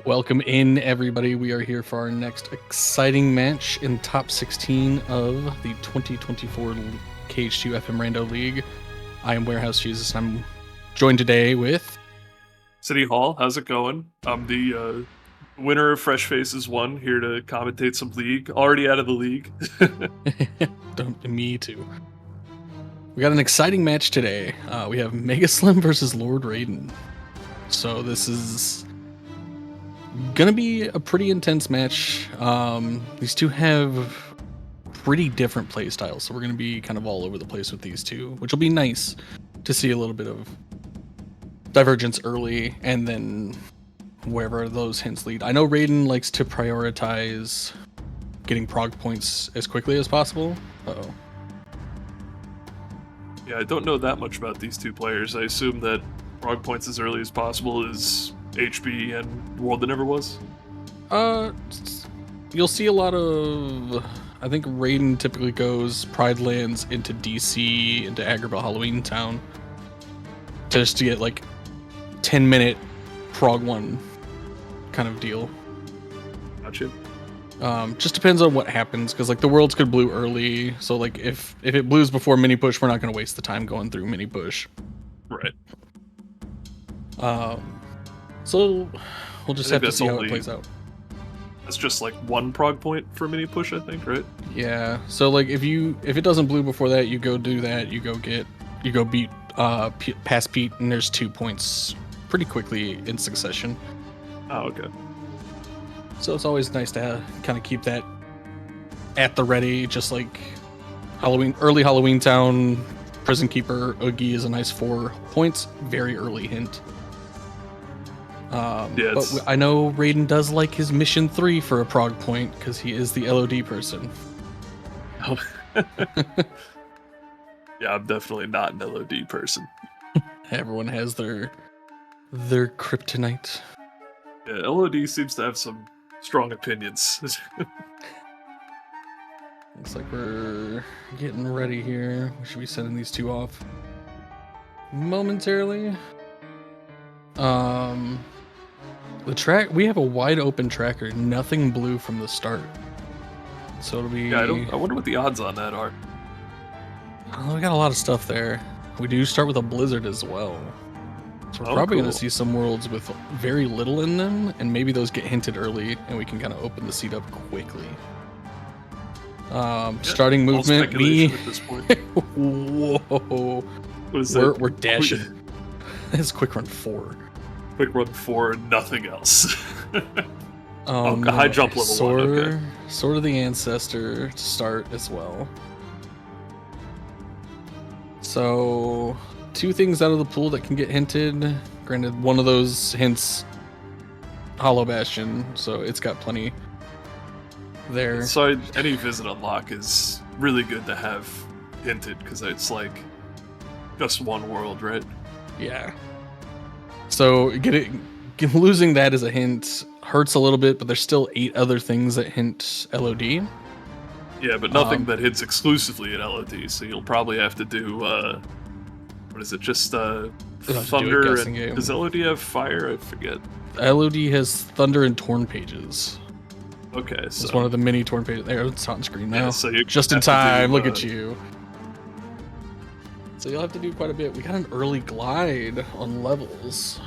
Welcome in, everybody. We are here for our next exciting match in top 16 of the 2024 KH2Rando League. I am Warehouse Jesus, and I'm joined today with City Hall. How's it going? I'm the winner of Fresh Faces 1, here to commentate some league. Already out of the league. Me too. We got an exciting match today. We have MegaSlim versus L0rdRaiden. So this is gonna be a pretty intense match. These two have pretty different play styles, so we're gonna be kind of all over the place with these two, which will be nice to see a little bit of divergence early, and then wherever those hints lead. I know Raiden likes to prioritize getting prog points as quickly as possible. Uh-oh. Yeah, I don't know that much about these two players. I assume that prog points as early as possible is HB and World That Never Was. You'll see a lot of. I think Raiden typically goes Pride Lands into DC, into Agrabah Halloween Town, just to get like 10-minute prog 1 kind of deal. Gotcha. Just depends on what happens, because like the worlds could blue early, so like if it blues before mini push, we're not going to waste the time going through mini push. Right. So we'll just have to see how it plays out. That's just like one prog point for mini push, I think, right? Yeah. So like if it doesn't blue before that, you go do that. You go beat past Pete, and there's 2 points pretty quickly in succession. Oh, okay. So it's always nice to kind of keep that at the ready, just like early Halloween Town, Prison Keeper, Oogie is a nice 4 points, very early hint. But I know Raiden does like his mission 3 for a prog point, because he is the LOD person. Oh. Yeah, I'm definitely not an LOD person. Everyone has their kryptonite. Yeah, LOD seems to have some strong opinions. Looks like we're getting ready here. We should be sending these two off momentarily. The track, we have a wide open tracker, nothing blue from the start. So it'll be... Yeah, I wonder what the odds on that are. We got a lot of stuff there. We do start with a blizzard as well. So we're probably going to see some worlds with very little in them, and maybe those get hinted early, and we can kind of open the seat up quickly. Starting movement, me... At this point. Whoa. What is that? We're dashing. It's quick run 4. Quick run 4, nothing else. No. High jump level 1, okay. Sword of the Ancestor to start as well. So, 2 things out of the pool that can get hinted. Granted, one of those hints Hollow Bastion, so it's got plenty there. So any visit unlock is really good to have hinted, because it's like just one world, right? Yeah. So losing that as a hint hurts a little bit, but there's still 8 other things that hint LOD. Yeah, but nothing that hints exclusively at LOD, so you'll probably have to do, what is it, just Thunder, and game. Does LOD have Fire? I forget. LOD has Thunder and Torn Pages. Okay, so... It's one of the mini Torn Pages. There, it's on screen now. Yeah, so you just in time, look at you. So you'll have to do quite a bit. We got an early glide on levels.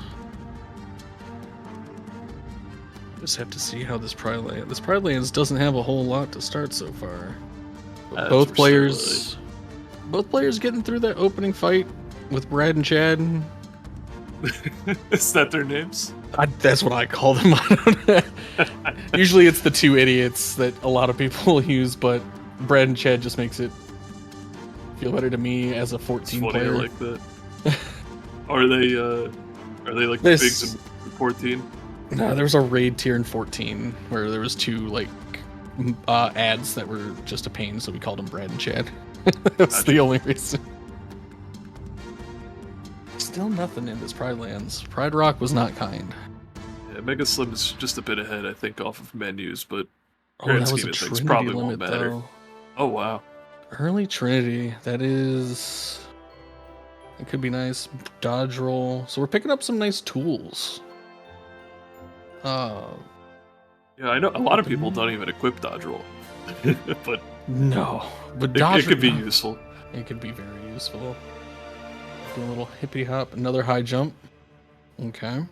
Just have to see how this Pride Lands... This Pride Lands doesn't have a whole lot to start so far. Both players getting through that opening fight with Brad and Chad. Is that their names? That's what I call them. Usually it's the 2 idiots that a lot of people use, but Brad and Chad just makes it feel better to me as a 14 player. Like that. Are they like the bigs in 14? No, there was a raid tier in 14 where there was 2 like ads that were just a pain, so we called them Brad and Chad. That's the only reason. Still nothing in this Pride Lands. Pride Rock was not kind. Yeah, MegaSlim is just a bit ahead, I think, off of menus, but that was a Trinity probably limit, won't matter. Though. Oh wow. Early Trinity, that is... It could be nice. Dodge roll. So we're picking up some nice tools. Uh, yeah, I know a lot of people don't even equip dodge roll, but dodge it could be useful. It could be very useful. Do a little hippity hop, another high jump. Okay.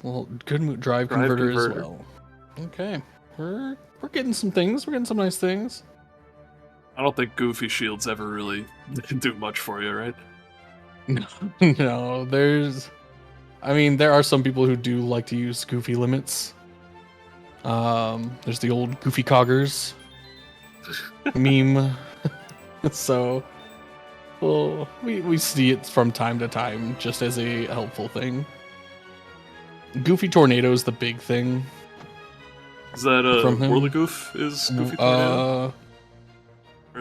Well, good drive converter as well. Okay, we're getting some things. We're getting some nice things. I don't think Goofy shields ever really do much for you, right? No, I mean, there are some people who do like to use Goofy limits. There's the old Goofy Coggers meme. So, well, we see it from time to time just as a helpful thing. Goofy Tornado is the big thing. Is that Whirligoof is Goofy Tornado?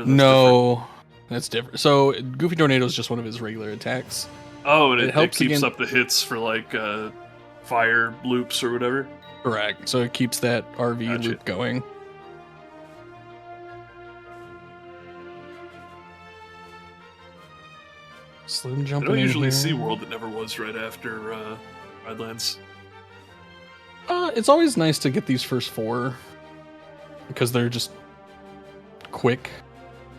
No, that's different. So Goofy Tornado is just one of his regular attacks. Oh, and it keeps up the hits for like fire loops or whatever? Correct. So it keeps that RV loop going. Slim jumping in. I don't usually see World that never was right after Wildlands. It's always nice to get these first 4 because they're just quick.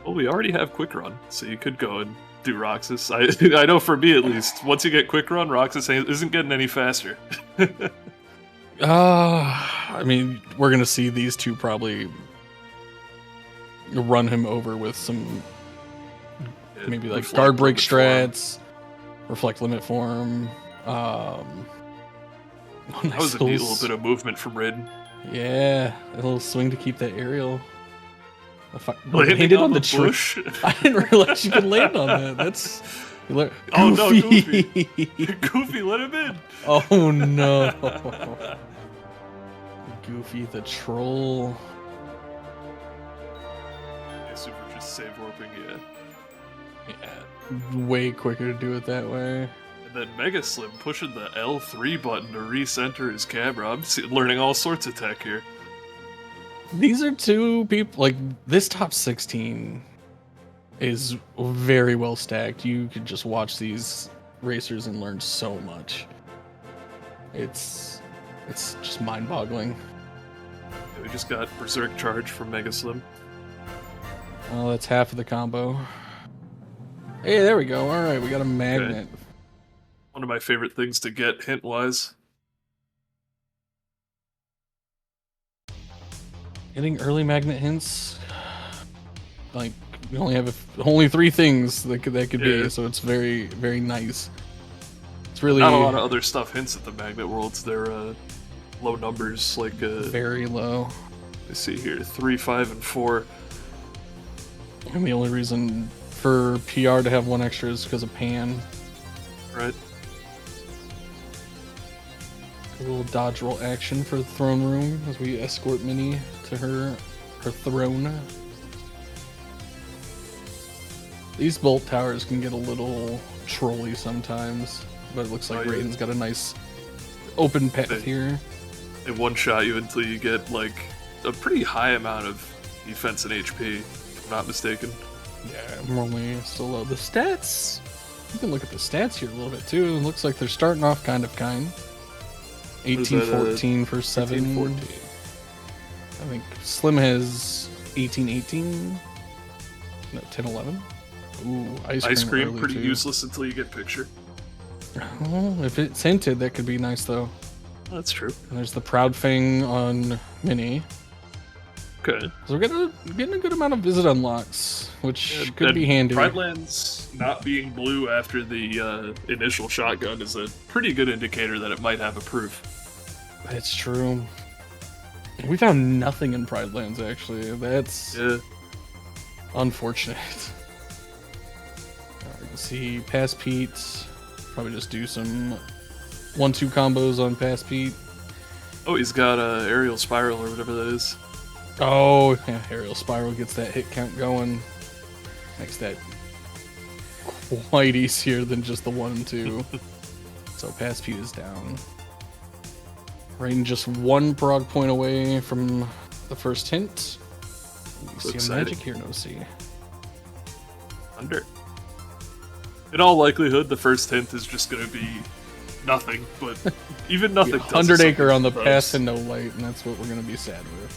Well, we already have Quick Run, so you could go and do Roxas. I know for me at least, once you get Quick Run, Roxas isn't getting any faster. I mean, we're gonna see these two probably run him over with some maybe like guard break strats, reflect limit form. That was a neat little bit of movement from Raiden. Yeah, a little swing to keep that aerial. Landed on the bush. I didn't realize you could land on that. That's Goofy. Oh no, Goofy! Goofy, let him in. Oh no, Goofy the troll. Yeah, super just save warping, yeah, way quicker to do it that way. And then MegaSlim pushing the L3 button to recenter his camera. I'm learning all sorts of tech here. These are two people, like, this top 16 is very well stacked. You could just watch these racers and learn so much. It's just mind-boggling. Yeah, we just got Berserk Charge from MegaSlim. Oh, that's half of the combo. Hey, there we go. All right, we got a magnet. Okay. One of my favorite things to get, hint-wise. Getting early magnet hints, like, we only have only 3 things that could be, so it's very, very nice. It's really not a lot of other stuff hints at the magnet worlds. They're low numbers, like very low. Let's see here, 3, 5, and 4. And the only reason for PR to have 1 extra is because of Pan. Right. A little dodge roll action for the throne room as we escort Minnie to her throne. These bolt towers can get a little trolly sometimes, but it looks like Raiden's got a nice open path here. They one-shot you until you get like a pretty high amount of defense and HP, if I'm not mistaken. Yeah, I'm only still low. The stats, you can look at the stats here a little bit too. It looks like they're starting off kind. 18-14 for 7. 18-14. I think Slim has 18-18. No, 10-11. Ooh, ice cream pretty too. useless until you get picture. Oh, if it's hinted, that could be nice though. That's true. And there's the Proud Fang on Minnie. Okay. So we're getting a good amount of visit unlocks, which could be handy. Pridelands not being blue after the initial shotgun is a pretty good indicator that it might have a proof. That's true. We found nothing in Pridelands, actually. That's unfortunate. You can see Pass Pete. Probably just do some 1-2 combos on Pass Pete. Oh, he's got a aerial spiral or whatever that is. Oh, yeah, aerial spiral gets that hit count going. Makes that quite easier than just the 1 and 2. So Pass Pete is down. Raiden just 1 prog point away from the first hint. You see a magic here, no see. Under. In all likelihood, the first hint is just going to be nothing, but even nothing. 100 acre on the path to no light, and that's what we're gonna be sad with.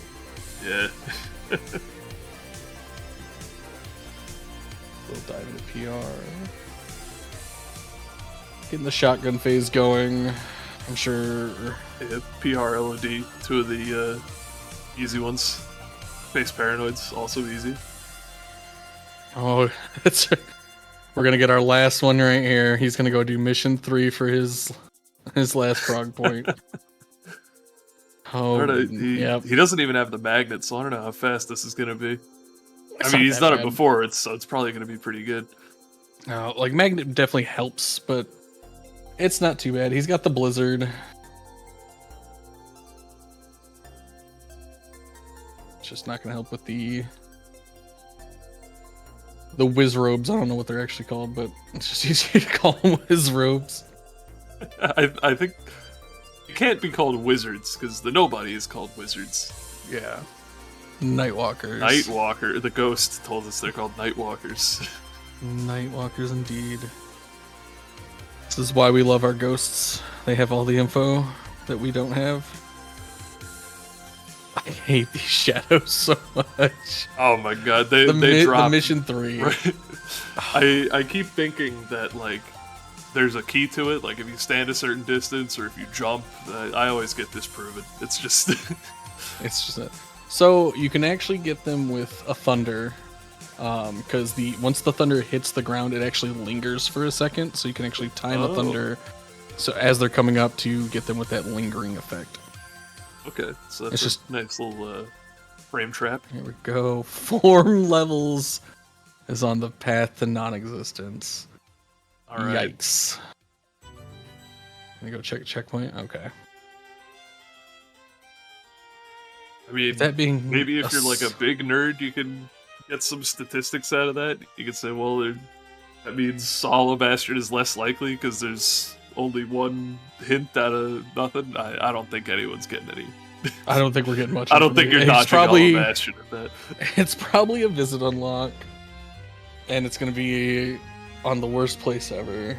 Yeah. We'll dive into PR. Getting the shotgun phase going. I'm sure. Yeah, PR, LOD, two of the easy ones. Face Paranoid's also easy. Oh, that's. We're gonna get our last one right here. He's gonna go do mission 3 for his last frog point. Oh, he doesn't even have the magnet, so I don't know how fast this is gonna be. It's I mean, he's done bad. it before, so it's probably gonna be pretty good. Like magnet definitely helps, but it's not too bad. He's got the blizzard. It's just not gonna help with the whiz robes. I don't know what they're actually called, but it's just easier to call them whiz robes. I think it can't be called wizards because the nobody is called wizards. Yeah, Nightwalkers. Nightwalker. The ghost told us they're called Nightwalkers. Nightwalkers, indeed. This is why we love our ghosts. They have all the info that we don't have. I hate these shadows so much. Oh my god, they dropped the mission 3. Right? I keep thinking that like there's a key to it. Like if you stand a certain distance or if you jump, I always get disproven. It's just it's just so you can actually get them with a thunder, because once the thunder hits the ground, it actually lingers for a second. So you can actually time a thunder, so as they're coming up to get them with that lingering effect. Okay, so that's just a nice little frame trap. Here we go. Form levels is on the path to non-existence. All right. Yikes. Let me go check checkpoint. Okay. I mean, that being maybe if you're like a big nerd, you can get some statistics out of that. You could say, well, that means Solo Bastard is less likely because there's only one hint out of nothing. I don't think anyone's getting any. I don't think we're getting much. I don't think you're dodging probably Hollow Bastion at that. It's probably a visit unlock, and it's going to be on the worst place ever.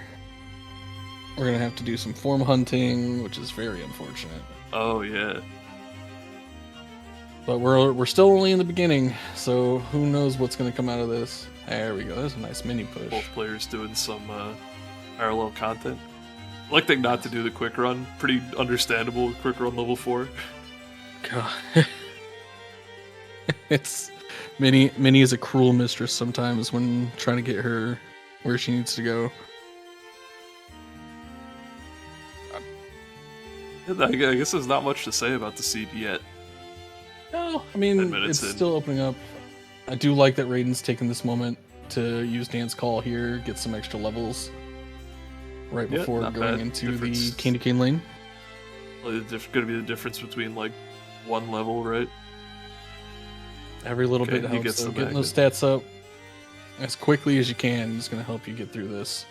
We're going to have to do some form hunting, which is very unfortunate. Oh yeah. But we're still only in the beginning, so who knows what's going to come out of this. There we go. There's a nice mini push. Both players doing some parallel content. Electing not to do the quick run, pretty understandable with quick run level 4. God. It's Minnie is a cruel mistress sometimes when trying to get her where she needs to go. I guess there's not much to say about the seed yet. No, I mean, it's still opening up. I do like that Raiden's taking this moment to use Dance Call here, get some extra levels right before going into the Candy Cane Lane. Well, it's going to be the difference between like one level, right? Every little bit helps. So getting those stats up as quickly as you can is going to help you get through this.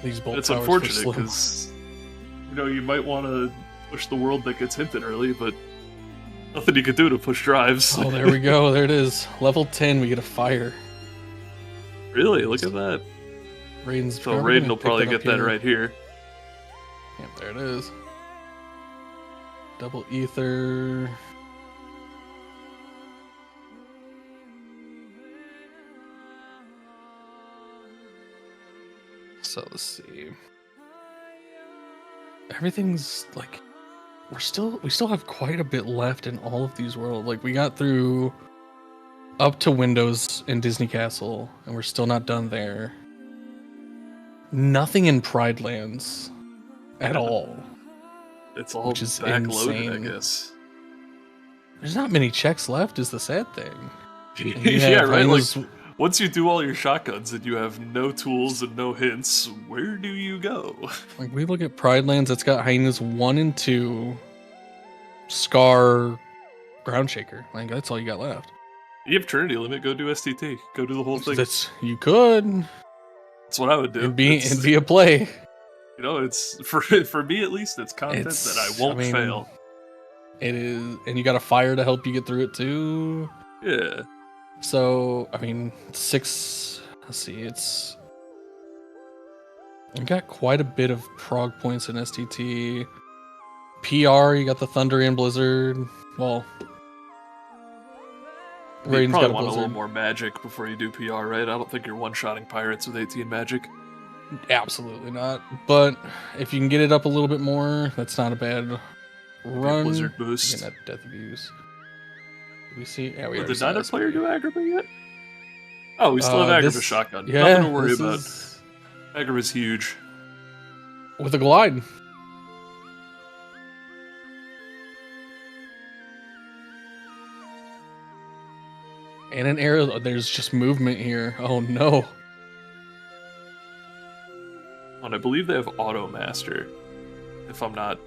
These bolt it's unfortunate because you might want to push the world that gets hinted early, but nothing you can do to push drives. Oh, there we go. There it is. Level 10, we get a fire. Really? Look at that. Raiden's so Raiden will probably get that right here. Yep, there it is. Double ether. So let's see. Everything's like we still have quite a bit left in all of these worlds. Like we got through up to Windows in Disney Castle, and we're still not done there. Nothing in Pride Lands at all. It's all just backloaded, I guess. There's not many checks left, is the sad thing. Yeah, right. Like, once you do all your shotguns and you have no tools and no hints, where do you go? Like we look at Pride Lands, that's got Hyenas 1 and 2, Scar, Ground Shaker. Like that's all you got left. You have Trinity Limit, go do STT. Go do the whole thing. You could. That's what I would do. It'd be a play. It's for me at least, it's content that I won't fail. It is, and you got a fire to help you get through it too. Yeah. So, I mean, 6, let's see, it's You got quite a bit of prog points in STT. PR, you got the Thunder and Blizzard. Well, You Raiden's probably got a want a little Blizzard. more magic before you do PR, right? I don't think you're one-shotting pirates with 18 magic. Absolutely not. But if you can get it up a little bit more, that's not a bad Maybe a run. Blizzard boost. Again, that death abuse. Did we see? Yeah, we Oh, already did saw neither SP. player do Agrabah yet? Oh, we still have Agrabah This, shotgun. yeah, Nothing to worry this about. is Agrabah's huge. with a glide. And an aerial. There's just movement here. Oh no. And I believe they have Auto Master. If I'm not...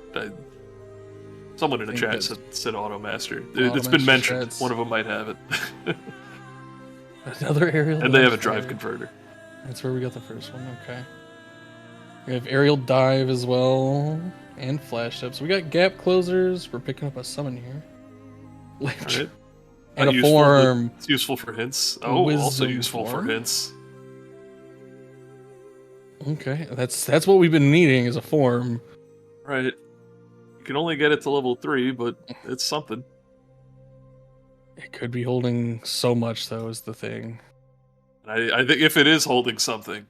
someone in the think chat that's- said Auto Master. Auto It's been Master mentioned. strats. One of them might have it. Another aerial. And they have a dive drive there. converter. That's where we got the first one. Okay. We have aerial dive as well, and flash steps. We got gap closers. We're picking up a summon here. Alright. And Not a useful, but form. It's useful for hints. Oh, also Wisdom useful for form? hints. Okay, that's what we've been needing is a form. Right. You can only get it to level 3, but it's something. It could be holding so much, though, is the thing. And I think if it is holding something,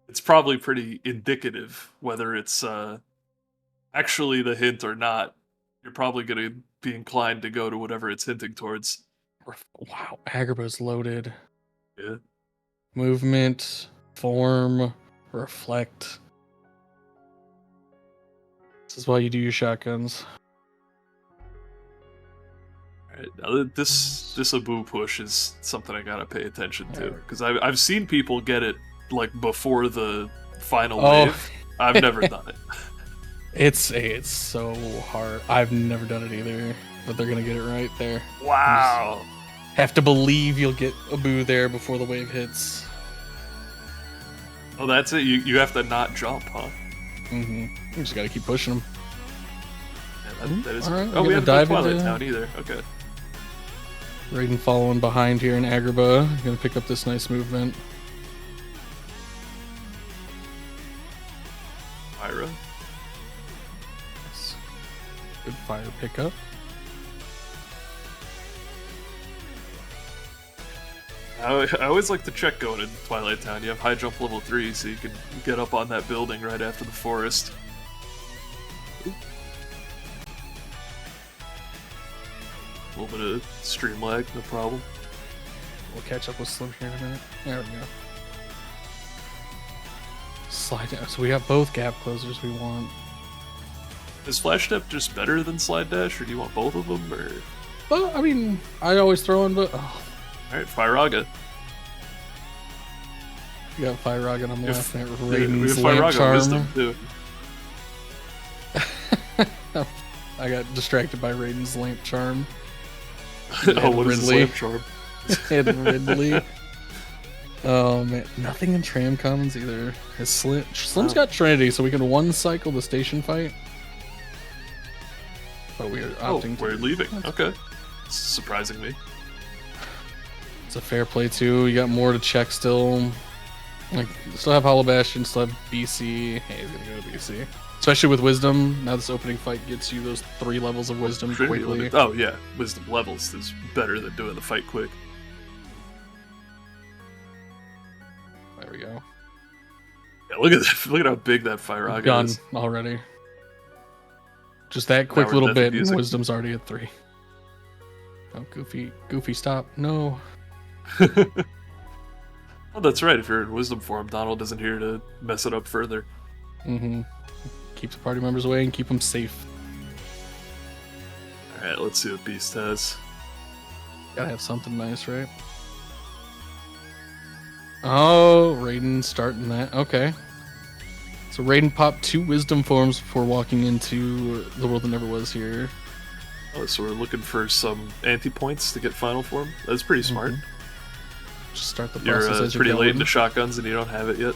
it's probably pretty indicative whether it's actually the hint or not. You're probably going to be inclined to go to whatever it's hinting towards. Wow, Agrabah's loaded. Yeah. Movement, form, reflect. This is why you do your shotguns. Alright, now this Abu push is something I gotta pay attention to because I've seen people get it like before the final wave. I've never done it. It's so hard. I've never done it either, but they're gonna get it right there. Wow. Have to believe you'll get a boo there before the wave hits. Oh, that's it. You have to not jump, huh? You just gotta keep pushing them. Yeah, that is. Alright, Oh, we're we gonna haven't done dive Twilight into- Town either. Okay. Raiden following behind here in Agrabah. Gonna pick up this nice movement. Myra. Good fire pickup. I always like to check going in Twilight Town. You have high jump level 3, so you can get up on that building right after the forest. A little bit of stream lag, no problem. We'll catch up with Slim here in a minute. There we go. Slide down. So we got both gap closers we want. Is Flash Step just better than Slide Dash, or do you want both of them? Or But I mean, I always throw in, but oh, alright, Firaga. you got Fire Rock and I'm laughing at We Raiden's have lamp Firaga charm. Wisdom too. I got distracted by Raiden's lamp charm. Oh, what is Ridley. this lamp charm? And Ridley. Oh man, nothing in Tram Commons either. His Slim's got Trinity, so we can one cycle the station fight. But we are opting we're to. leaving. Okay. Surprising me. It's a fair play too. You got more to check still. Like, still have Hollow Bastion, still have BC. Hey, he's gonna go to BC. Especially with Wisdom. Now this opening fight gets you those 3 levels of Wisdom Trinity quickly. limit- Oh yeah, Wisdom levels is better than doing the fight quick. There we go. Yeah, look at that! Look at how big that Firaga Done is. already. Just that quick we're little death bit, and abusing. Wisdom's already at 3. Oh, Goofy, stop! No. Oh, that's right. If you're in Wisdom form, Donald isn't here to mess it up further. Keep the party members away and keep them safe. All right, let's see what Beast has. Gotta have something nice, right? Oh, Raiden starting that. Okay. So Raiden popped 2 Wisdom forms before walking into the world that never was here. Oh, so we're looking for some anti-points to get final form. That's pretty smart. Just start the You're process as you're pretty late going. into shotguns and you don't have it yet.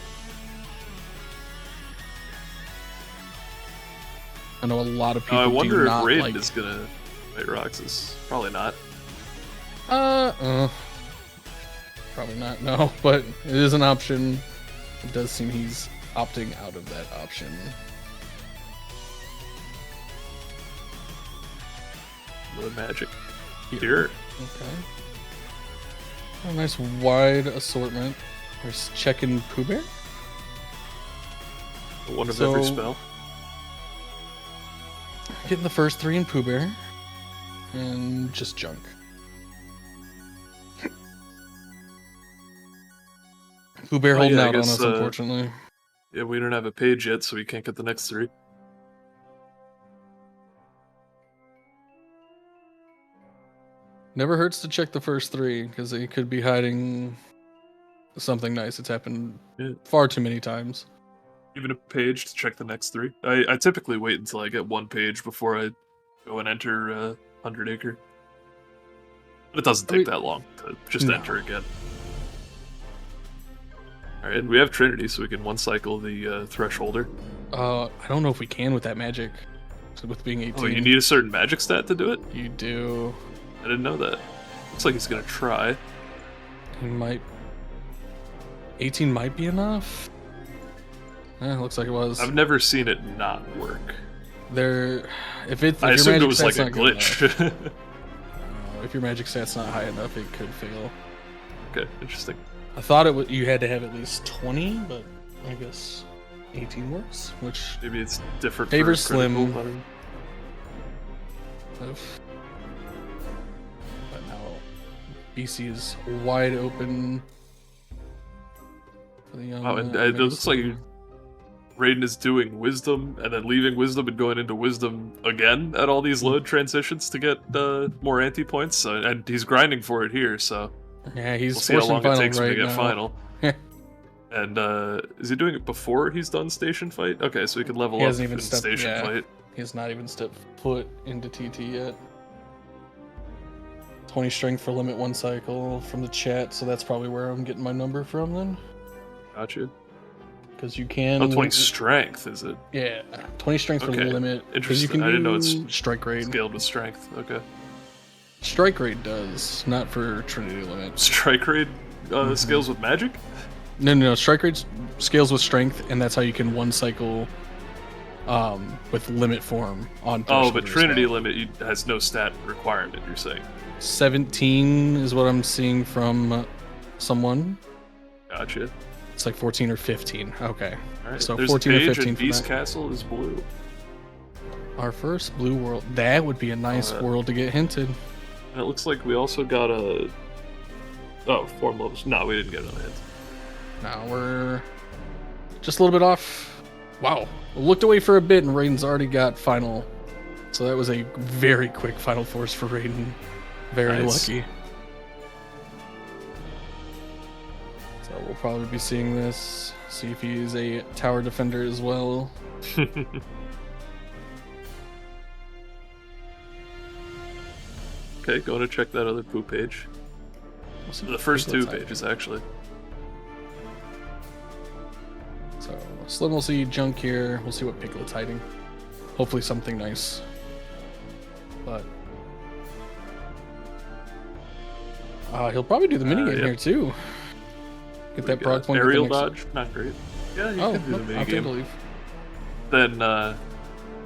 I know a lot of people I wonder do if not Raiden like... is gonna fight Roxas. Probably not. Probably not, no. But it is an option. It does seem he's opting out of that option. The magic. Here. Okay. A nice wide assortment. There's checking Pooh Bear. One of every spell. Getting the first 3 in Pooh Bear. And just junk. Pooh Bear holding out on us, unfortunately. Yeah, we don't have a page yet, so we can't get the next 3. Never hurts to check the first 3, because he could be hiding something nice. It's happened far too many times. Even a page to check the next 3. I typically wait until I get 1 page before I go and enter 100 Acre. But it doesn't take that long to just enter again. Alright, and we have Trinity, so we can 1-cycle the Thresholder. I don't know if we can with that magic. With being 18. Oh, you need a certain magic stat to do it? You do. I didn't know that. Looks like he's gonna try. He might... 18 might be enough? Looks like it was. I've never seen it not work. If I assumed it was like a glitch. If your magic stat's not high enough, it could fail. Okay, interesting. I thought you had to have at least 20, but I guess 18 works, which maybe it's different. Favors Slim. But now BC is wide open for the young. Oh, and it looks like Raiden is doing Wisdom and then leaving Wisdom and going into Wisdom again at all these load transitions to get more anti points. And he's grinding for it here, so yeah, we'll see how long it takes him to get now. final. And is he doing it before he's done Station Fight? Okay, so he can level up in Station Fight. He has not even stepped foot into TT yet. 20 strength for limit 1 cycle from the chat, so that's probably where I'm getting my number from then. Gotcha. Because you can... Oh, 20 strength, is it? Yeah, 20 strength for the limit. Interesting. You can I didn't know it's strike rate. Scaled with strength, okay. Strike rate does, not for Trinity limit. Strike rate scales with magic? No, strike rate scales with strength, and that's how you can 1-cycle with limit form on Oh, but Trinity limit has no stat requirement, you're saying? 17 is what I'm seeing from someone. Gotcha. It's like 14 or 15. Okay. All right. So there's 14 or 15 and for Beast that. Castle is blue. Our first blue world. That would be a nice world to get hinted. And it looks like we also got a... Oh, form levels. No, we didn't get another hint. Now we're just a little bit off. Wow. Looked away for a bit and Raiden's already got final. So that was a very quick final force for Raiden. Very lucky. So we'll probably be seeing this. See if he's a tower defender as well. Okay, going to check that other poo page. The first 2 pages, actually. So Slim will see junk here. We'll see what Piglet's hiding. Hopefully something nice. But he'll probably do the minigame here too. Get that broad point. Aerial dodge, not great. Yeah, you can do the minigame. Then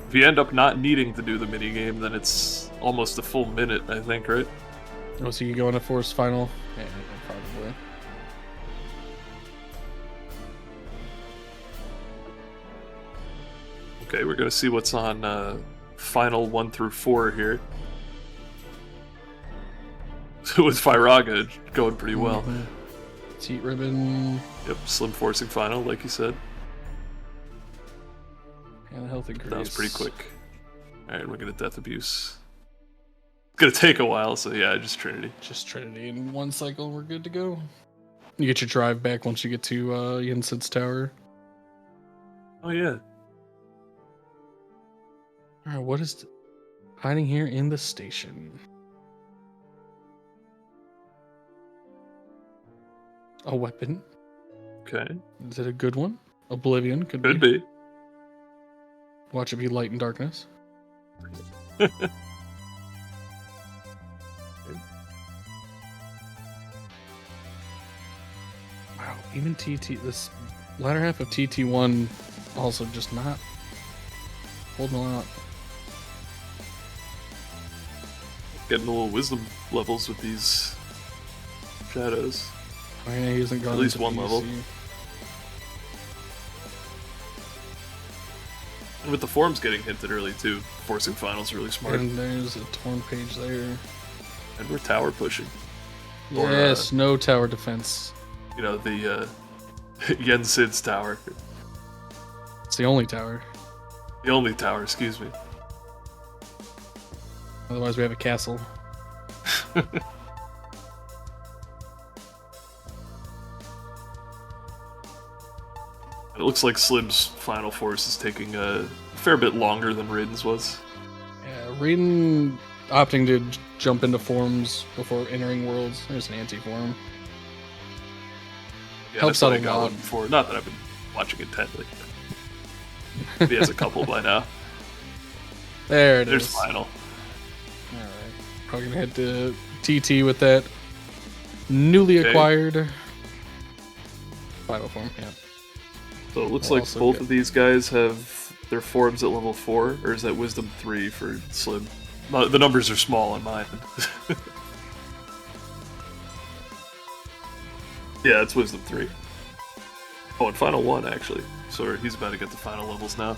if you end up not needing to do the minigame, then it's almost a full minute, I think, right? Oh, so you go into force final? Yeah, probably. Okay, we're gonna see what's on final 1 through 4 here. With Firaga going pretty well. Heat ribbon. Yep, Slim forcing final, like you said. And healthy grease. That was pretty quick. Alright, we're gonna Death Abuse. It's gonna take a while, so yeah, just Trinity. Just Trinity in 1 cycle, we're good to go. You get your drive back once you get to Yinsid's tower. Oh yeah. Alright, what is hiding here in the station? A weapon. Okay. Is it a good one? Oblivion could be. Watch it be light and darkness. Wow, even TT, this Latter half of TT1 also just not holding a lot. Getting a little wisdom levels with these shadows. I mean, he isn't going At least into one level. PvC. And with the forms getting hinted early too, forcing finals really smart. And there's a torn page there. And we're tower pushing. Yes, no tower defense. You know, the Yen Sid's tower. It's the only tower. The only tower, excuse me. Otherwise, we have a castle. It looks like Slim's final force is taking a fair bit longer than Raiden's was. Yeah, Raiden opting to jump into forms before entering worlds. There's an anti-form. Yeah, Helps I out thought a I got lot. one before. Not that I've been watching intently. He has a couple by now. There it There's is. final. Alright. Probably gonna head to TT with that newly Okay. acquired final form, yeah. So it looks We'll like also both get- of these guys have their forms at level 4, or is that Wisdom 3 for Slim? No, the numbers are small on mine. Yeah, it's Wisdom 3. Oh, and Final 1, actually. So he's about to get the final levels now.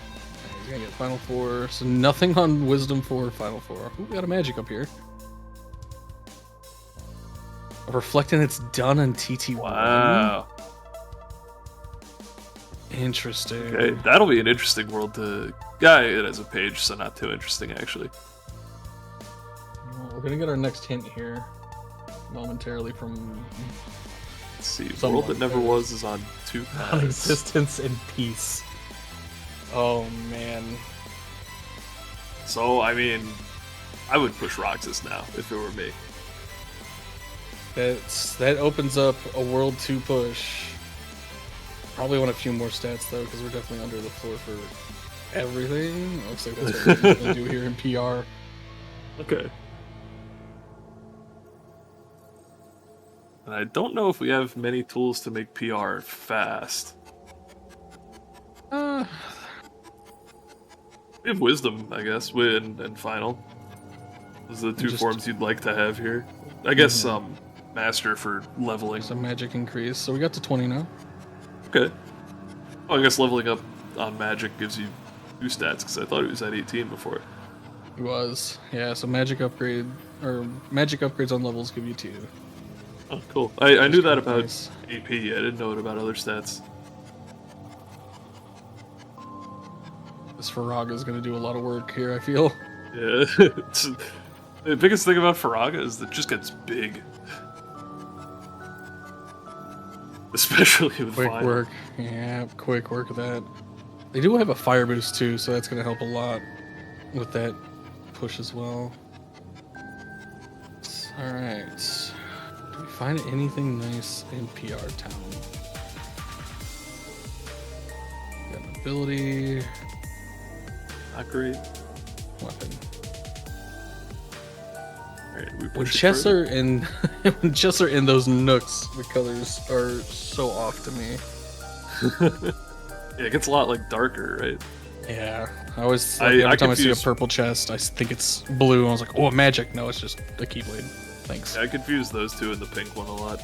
He's gonna get final 4, so nothing on Wisdom 4, final 4. Ooh, we got a magic up here. Reflecting it's done on TT1. Wow. Interesting. Okay, that'll be an interesting world to... Yeah, it has a page, so not too interesting, actually. Well, we're gonna get our next hint here momentarily from Let's see. Someone World That Never does. Was is on 2 paths. non-existence and peace. Oh man. So, I mean, I would push Roxas now, if it were me. That opens up a World 2 push. Probably want a few more stats though, because we're definitely under the floor for everything. Looks like that's what we're gonna do here in PR. Okay. And I don't know if we have many tools to make PR fast. Uh, We have Wisdom, I guess, and Final. Those are the two Just- forms you'd like to have here. I guess Master for leveling. some magic increase. So we got to 20 now. Okay. Oh, I guess leveling up on Magic gives you 2 stats, because I thought it was at 18 before. He was. Yeah, so magic upgrade or magic upgrades on levels give you 2. Oh, cool. I knew that kinda about nice. AP, I didn't know it about other stats. This Faraga is gonna do a lot of work here, I feel. Yeah. The biggest thing about Faraga is that it just gets big. Especially with Quick Final. work. Yeah, quick work of that. They do have a fire boost too, so that's gonna help a lot with that push as well. Alright. Do we find anything nice in PR town? Got an ability, Not great. weapon. Alright, we When push it chests further. are in when chests are in those nooks, the colors are so off to me. Yeah, it gets a lot like darker, right? Yeah, I always I every time I see a confuse- purple chest, I think it's blue. I was like, oh, magic. No, it's just a keyblade. Thanks. Yeah, I confuse those two and the pink one a lot.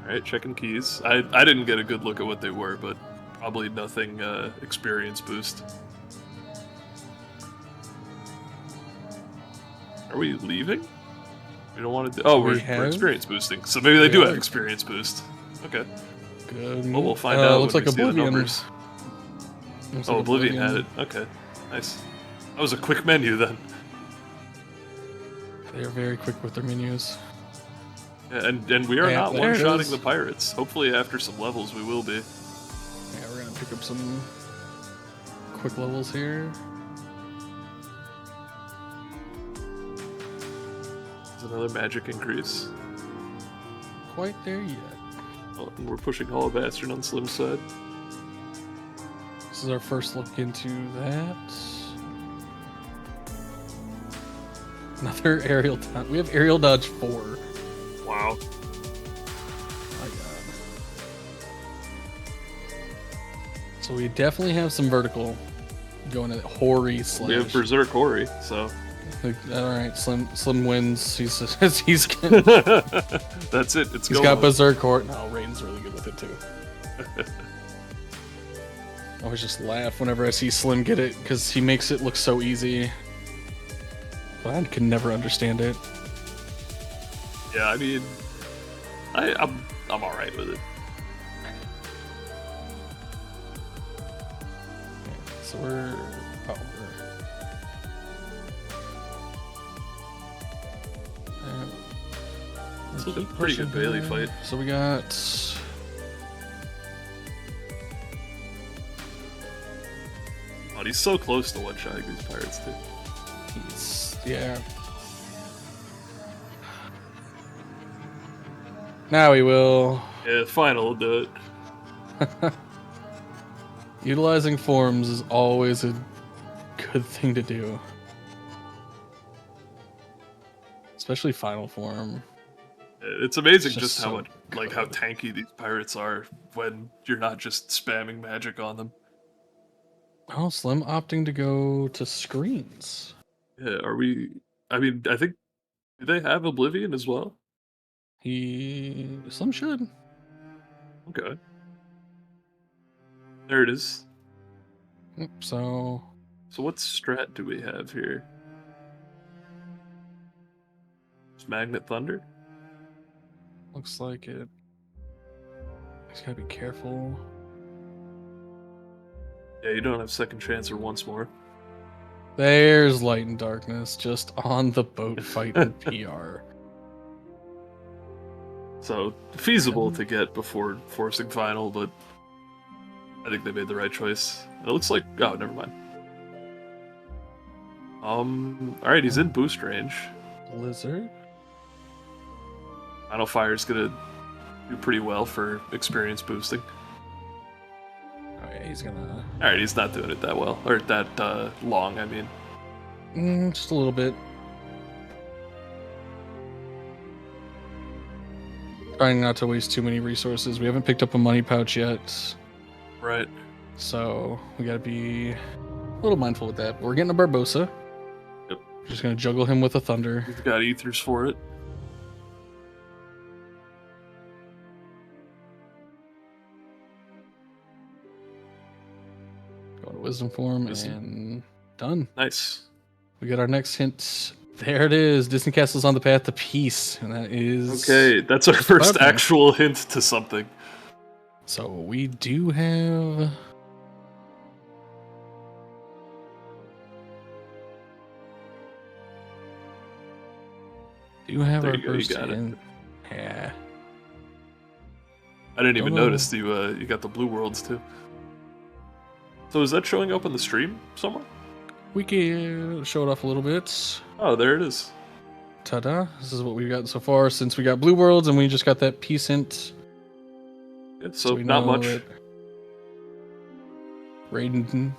Alright, checking keys. I didn't get a good look at what they were, but probably nothing experience boost. Are we leaving? We don't want to do... Oh, we're have- experience boosting. So maybe they do Yeah. have experience boost. Okay. Good. Well, we'll find out Looks when like we see the Oblivion. numbers. Looks Oh, like Oblivion had it. Okay, nice. That was a quick menu then. They're very quick with their menus. Yeah, and we are Yeah, not there it one-shotting is. the pirates. Hopefully after some levels we will be. Yeah, we're gonna pick up some quick levels here. There's another magic increase. Quite there yet. Oh, and we're pushing Hollow Bastard on Slim's side. This is our first look into that. Another aerial dodge. We have aerial dodge 4. Wow. My god. So we definitely have some vertical going at Hori slash. We have Berserk Hori, so. Alright, Slim wins. He's That's it. He's got Berserk Hori. No, Raiden's really good with it too. I always just laugh whenever I see Slim get it because he makes it look so easy. But I can never understand it. Yeah, I mean, I'm all right with it. Okay, so we're It's a pretty good Bailey fight. So we got. Oh, he's so close to one-shotting these pirates too. Yeah. Now we will. Yeah, final will do it. Utilizing forms is always a good thing to do. Especially final form. It's amazing just so how much, like, how tanky these pirates are when you're not just spamming magic on them. Oh, Slim opting to go to screens. Yeah, are we? I mean, I think, do they have Oblivion as well? Slim should. Okay. There it is. Yep, so what strat do we have here? Is Magnet Thunder? looks like it. He's gotta be careful. Yeah, you don't have second chance or once more. There's Light and Darkness just on the boat fighting PR. So feasible to get before forcing final, but I think they made the right choice. It looks like, oh, never mind. All right, he's in boost range. Lizard. Final Fire's gonna do pretty well for experience boosting. Oh yeah, he's gonna. All right, he's not doing it that well, or that long. I mean, Just a little bit. Trying not to waste too many resources. We haven't picked up a money pouch yet, right? so we gotta be a little mindful with that. But we're getting a Barbosa. Yep. Just gonna juggle him with a Thunder. We've got ethers for it. Go to Wisdom form and done. Nice. We got our next hint. There it is. Distant Castle's on the path to peace, and that is Okay. That's our first actual hint to something. So we do have. There our you go, you first got it. hint. Yeah. I didn't even notice you got the blue worlds too. So is that showing up on the stream somewhere? We can show it off a little bit. Oh, there it is. Ta-da. This is what we've got so far since we got blue worlds and we just got that peace hint. Yeah, so not much. Raiden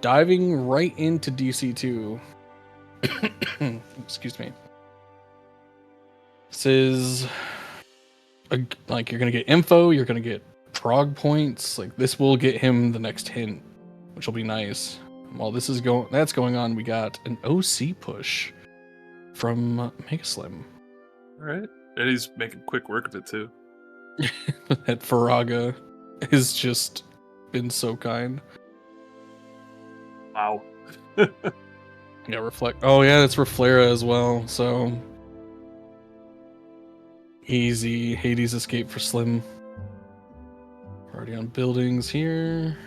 diving right into DC2. Excuse me. This is like you're gonna get info, you're gonna get prog points. Like this will get him the next hint, which will be nice. While this is going on, we got an OC push from MegaSlim. All right, and he's making quick work of it too. That Faraga has just been so kind. Wow. Yeah, reflect. Oh yeah, that's Reflera as well. So easy Hades escape for Slim. Already on buildings here.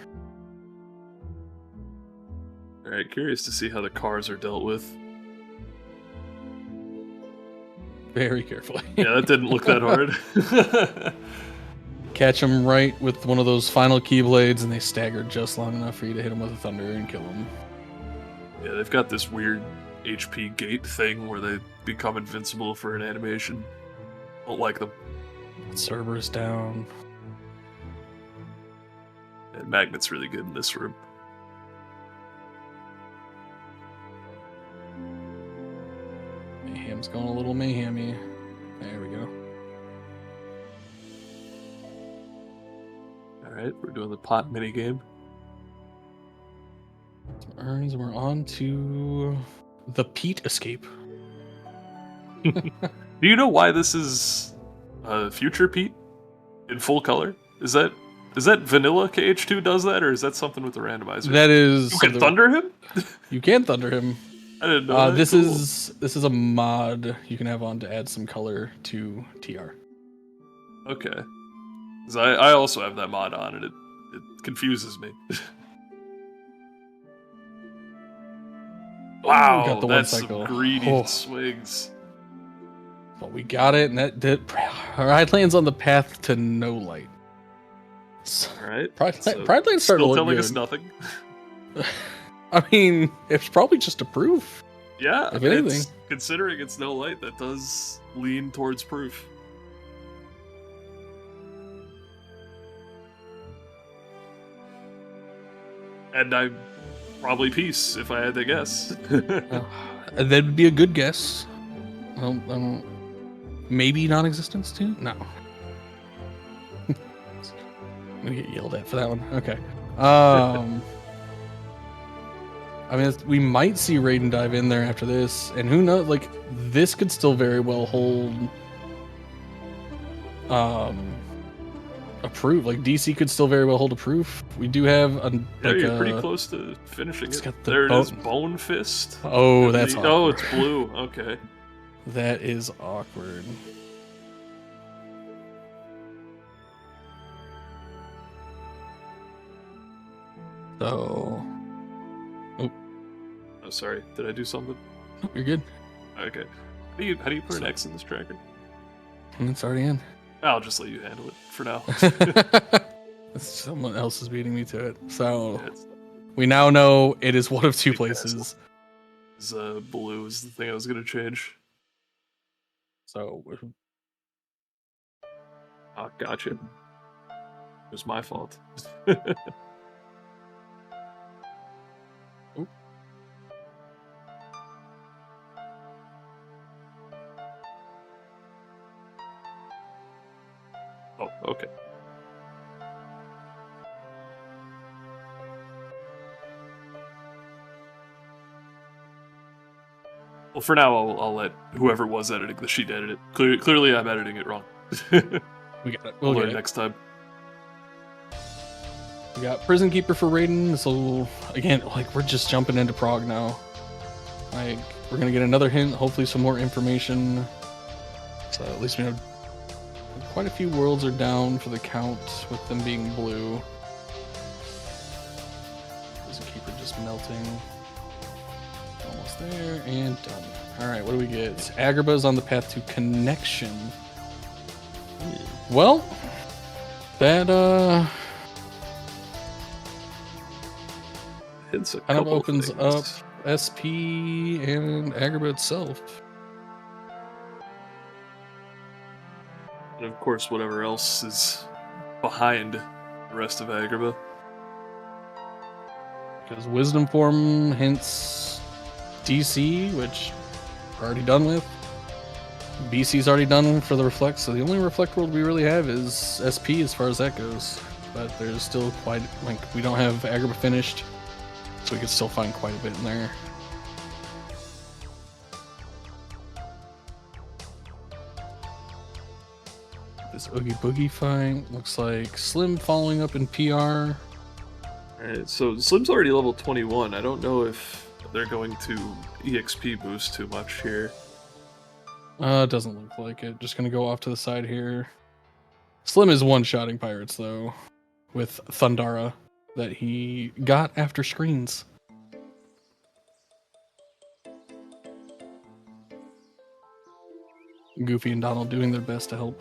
All right, curious to see how the cars are dealt with. Very carefully. Yeah, that didn't look that hard. Catch him right with one of those final keyblades, and they stagger just long enough for you to hit him with a thunder and kill him. Yeah, they've got this weird HP gate thing where they become invincible for an animation. Don't like them. Cerberus down. And Magnet's really good in this room. Game's going a little mayhemy. There we go. Alright, we're doing the pot mini game. Some urns, and we're on to the Pete escape. Do you know why this is future Pete in full color? Is that vanilla KH2 does that, or is that something with the randomizer? That is. You can thunder him? You can thunder him. I didn't know that. This Cool. is a mod you can have on to add some color to TR. Okay. 'Cause I also have that mod on, and it confuses me. Wow, got the that's one cycle. some greedy Oh. swings. But we got it, and that Pride Land's on the path to no light. Alright. Pride so Land's starting to still look telling good. us nothing. I mean, it's probably just a proof. Yeah, If anything. it's, considering it's no light, that does lean towards proof. And I'm probably peace, if I had to guess. That'd be a good guess. Maybe non-existence too? No. I'm gonna get yelled at for that one. Okay. I mean, we might see Raiden dive in there after this, and who knows? Like, this could still very well hold a proof. Like, DC could still very well hold a proof. We do have a. Yeah, like you're pretty close to finishing it's it. got the There it is, Bone Fist. Oh, that's Oh, awkward. it's blue. Okay. That is awkward. So, Oh, sorry. Did I do something? oh, you're good. Okay. How do you put an X in this tracker? It's already in. I'll just let you handle it for now. Someone else is beating me to it. So Yeah, it's we now know it is one of two Big places. blue is the thing I was gonna change. So Oh, gotcha. It was my fault. Oop. Oh, okay. Well, for now, I'll let whoever was editing the sheet edit it. Clearly, I'm editing it wrong. we got it. We'll We'll learn get it. next time. We got Prison Keeper for Raiden. So again, like, we're just jumping into Prague now. Like, we're gonna get another hint. Hopefully, some more information. So at least we know quite a few worlds are down for the count, with them being blue. Prison Keeper just melting. Almost there and done. All right, what do we get? Agrabah's on the path to connection. Well, that It's a kind of couple opens things. up SP and Agrabah itself. And of course, whatever else is behind the rest of Agrabah. Because Wisdom Form hints DC, which we're already done with. BC's already done for the Reflect, so the only Reflect world we really have is SP as far as that goes. But there's still quite, like, we don't have Agrabah finished, so we could still find quite a bit in there. This Oogie Boogie fight looks like Slim following up in PR. Alright, so Slim's already level 21. I don't know if they're going to EXP boost too much here. Doesn't look like it. Just gonna go off to the side here. Slim is one-shotting pirates though, with Thundara that he got after screens. Goofy and Donald doing their best to help.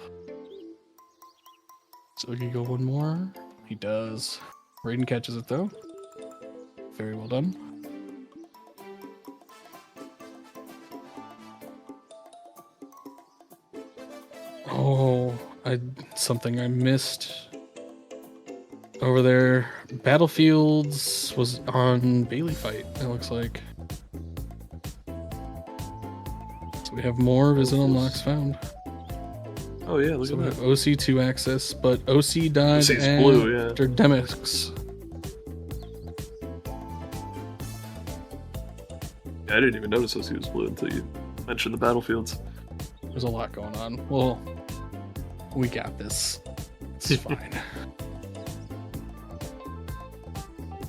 So we can go one more. He does. Raiden catches it though. Very well done. Oh, something I missed over there. Battlefields was on Bailey fight, it looks like. So we have more visit unlocks found. Oh yeah, look So at we that. have OC2 access, but OC died OC's blue, yeah. after Demix. Yeah, I didn't even notice OC was blue until you mentioned the battlefields. There's a lot going on. Well, we got this. It's fine.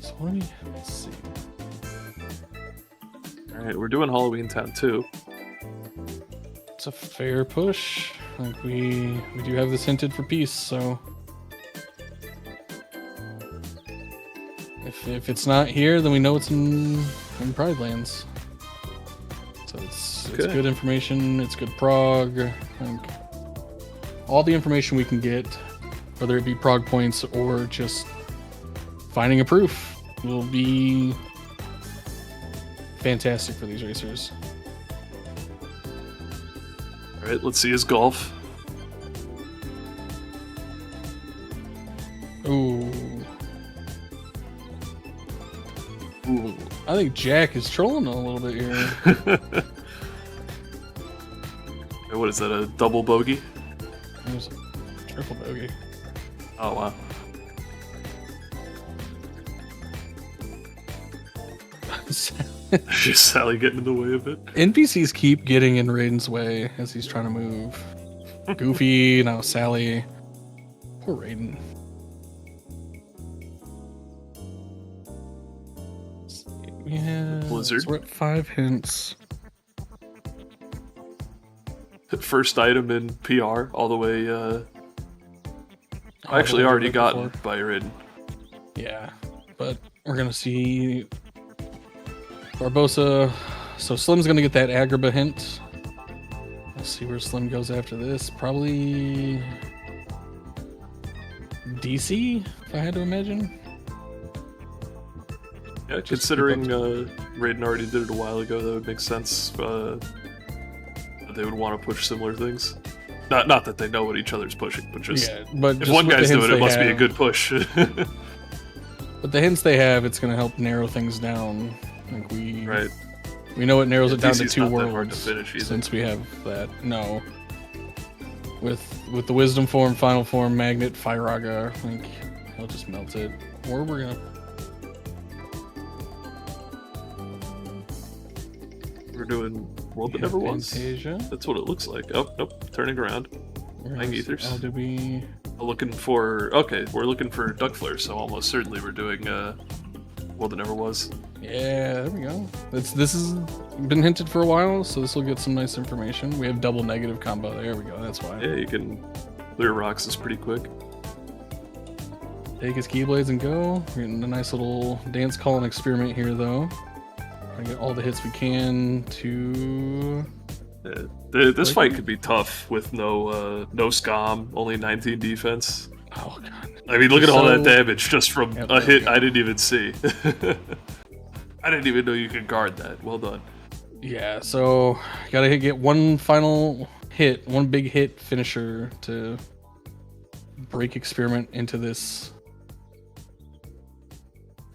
So let's see. Alright, we're doing Halloween Town 2. It's a fair push. Like we do have this hinted for peace, so if it's not here, then we know it's in Pride Lands. So it's good information. It's good prog. Like all the information we can get, whether it be prog points or just finding a proof, will be fantastic for these racers. Alright, let's see his golf. Ooh. Ooh. I think Jack is trolling a little bit here. Hey, what is that, a double bogey? There's a triple bogey. Oh, wow. Just Sally getting in the way of it. NPCs keep getting in Raiden's way as he's trying to move. Goofy, now Sally. Poor Raiden. Yeah, Blizzard. So we're at 5 hints. First item in PR, all the way, All actually the way already right gotten before. by Raiden. Yeah, but we're gonna see Barbosa. So Slim's gonna get that Agrabah hint. Let's see where Slim goes after this. Probably DC, if I had to imagine. Yeah, considering Raiden already did it a while ago, that would make sense. That they would want to push similar things. Not that they know what each other's pushing, but just but if just one with the guy's hints doing it, it they must be a have- good push. But the hints they have, it's gonna help narrow things down. Like Right. we know it narrows it down to DC's 2 not that worlds. hard to finish either. Since we have that, no. With the wisdom form, final form, magnet, Firaga, I think he'll just melt it. Or we're gonna. We're doing World That Never Was. Fantasia. That's what it looks like. Oh, nope, turning around. Flying Ethers. LDB. Looking for... Okay, we're looking for Duck Flare, so almost certainly we're doing World That Never Was. Yeah, there we go. This has been hinted for a while, so this will get some nice information. We have double negative combo. There we go. That's why. Yeah, you can clear Roxas pretty quick. Take his Keyblades and go. We're getting a nice little dance call and experiment here, though. I get all the hits we can to. This fight could be tough with no scom, only 19 defense. Oh god. I mean, look at all that damage just from Yep, a hit there I we go. didn't even see. I didn't even know you could guard that. Well done. Yeah, so gotta get one final hit, one big hit finisher to break experiment into this.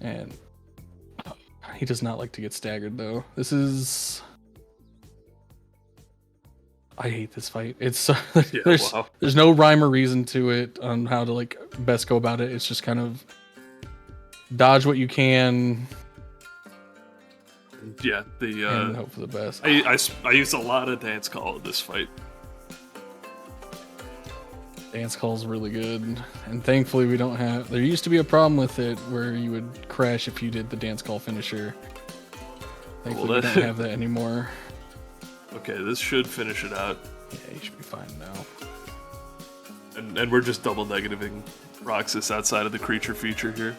And he does not like to get staggered, though. This is. I hate this fight. It's Yeah, wow. there's no rhyme or reason to it on how to like best go about it. It's just kind of dodge what you can Yeah, and hope for the best. I used a lot of dance call in this fight. Dance call's really good, and thankfully we don't have. There used to be a problem with it where you would crash if you did the dance call finisher. Thankfully Well, we don't have that anymore. Okay, this should finish it out. Yeah, you should be fine now. And we're just double negativing Roxas outside of the creature feature here.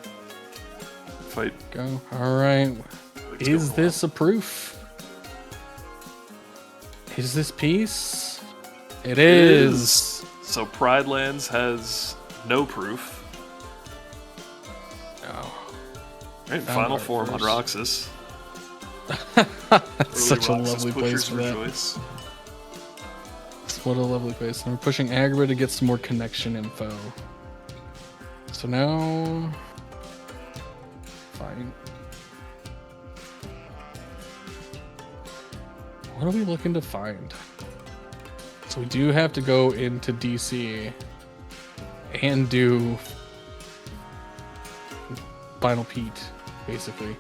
Fight. Go. All right. It's Is going this a proof? Is this peace? It is. So Pride Lands has no proof. Oh. Right, Found final our form on first. Roxas. That's such a Early Roxas lovely place pushers for that. rejoice. What a lovely place. And we're pushing Agrabah to get some more connection info. So now. Fine. what are we looking to find? So we do have to go into DC and do Final Pete, basically,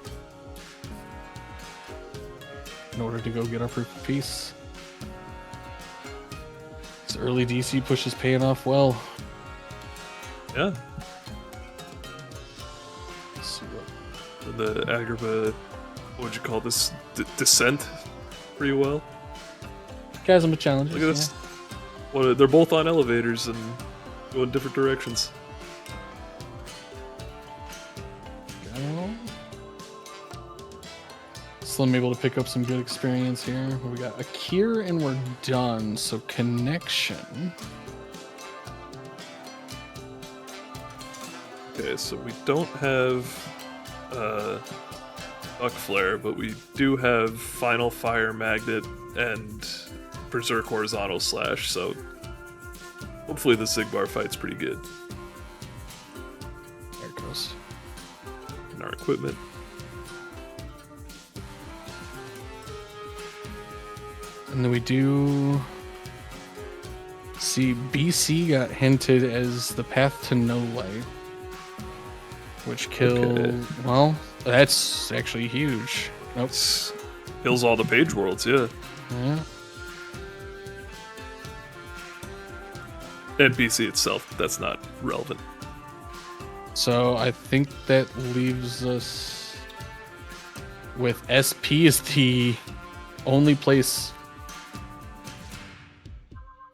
in order to go get our proof of peace. This early DC push is paying off well. Yeah. Let's see what... The Agrabah, what would you call this? Descent pretty well. Chasm of challenges. Look at this. Well, they're both on elevators and go in different directions. Slim able to pick up some good experience here. We got a cure and we're done. So connection. Okay, so we don't have Buck Flare, but we do have Final Fire Magnet and Berserk Horizontal Slash, so hopefully the Sigbar fight's pretty good. There it goes. And our equipment. And then we do see BC got hinted as the path to no light, which killed. Okay. Well, that's actually huge. Nope. Kills all the page worlds, yeah. Yeah. And BC itself, but that's not relevant. So I think that leaves us with SP is the only place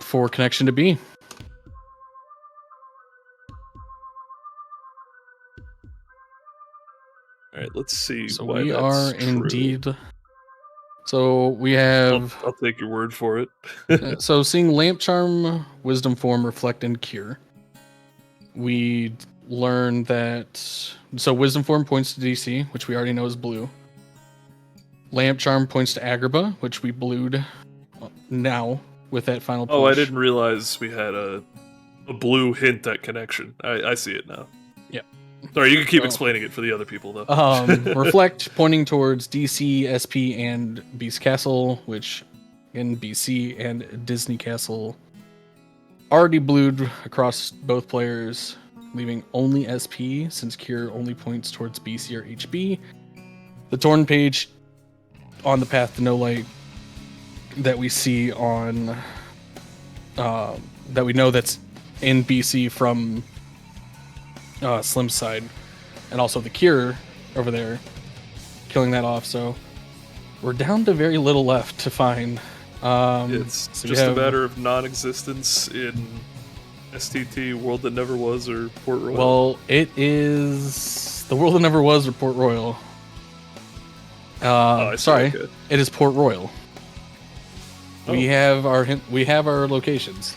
for connection to be. All right, let's see. So why we that's are true. indeed. So we have. I'll take your word for it. So seeing Lamp Charm, Wisdom Form, Reflect, and Cure, we learn that. So Wisdom Form points to DC, which we already know is blue. Lamp Charm points to Agrabah, which we blued now with that final push. Oh, I didn't realize we had a blue hint at connection. I see it now. Yep. Sorry, you can keep explaining it for the other people, though. Reflect pointing towards DC, SP, and Beast Castle, which in BC and Disney Castle already blued across both players, leaving only SP since Cure only points towards BC or HB. The Torn page on the path to no light that we see on that we know that's in BC from Slim's side, and also the Cure over there killing that off. So we're down to very little left to find. It's so just a matter of non-existence in STT, World That Never Was, or Port Royal. Well, it is the World That Never Was or Port Royal. Sorry, okay. It is Port Royal. Oh. We have our locations.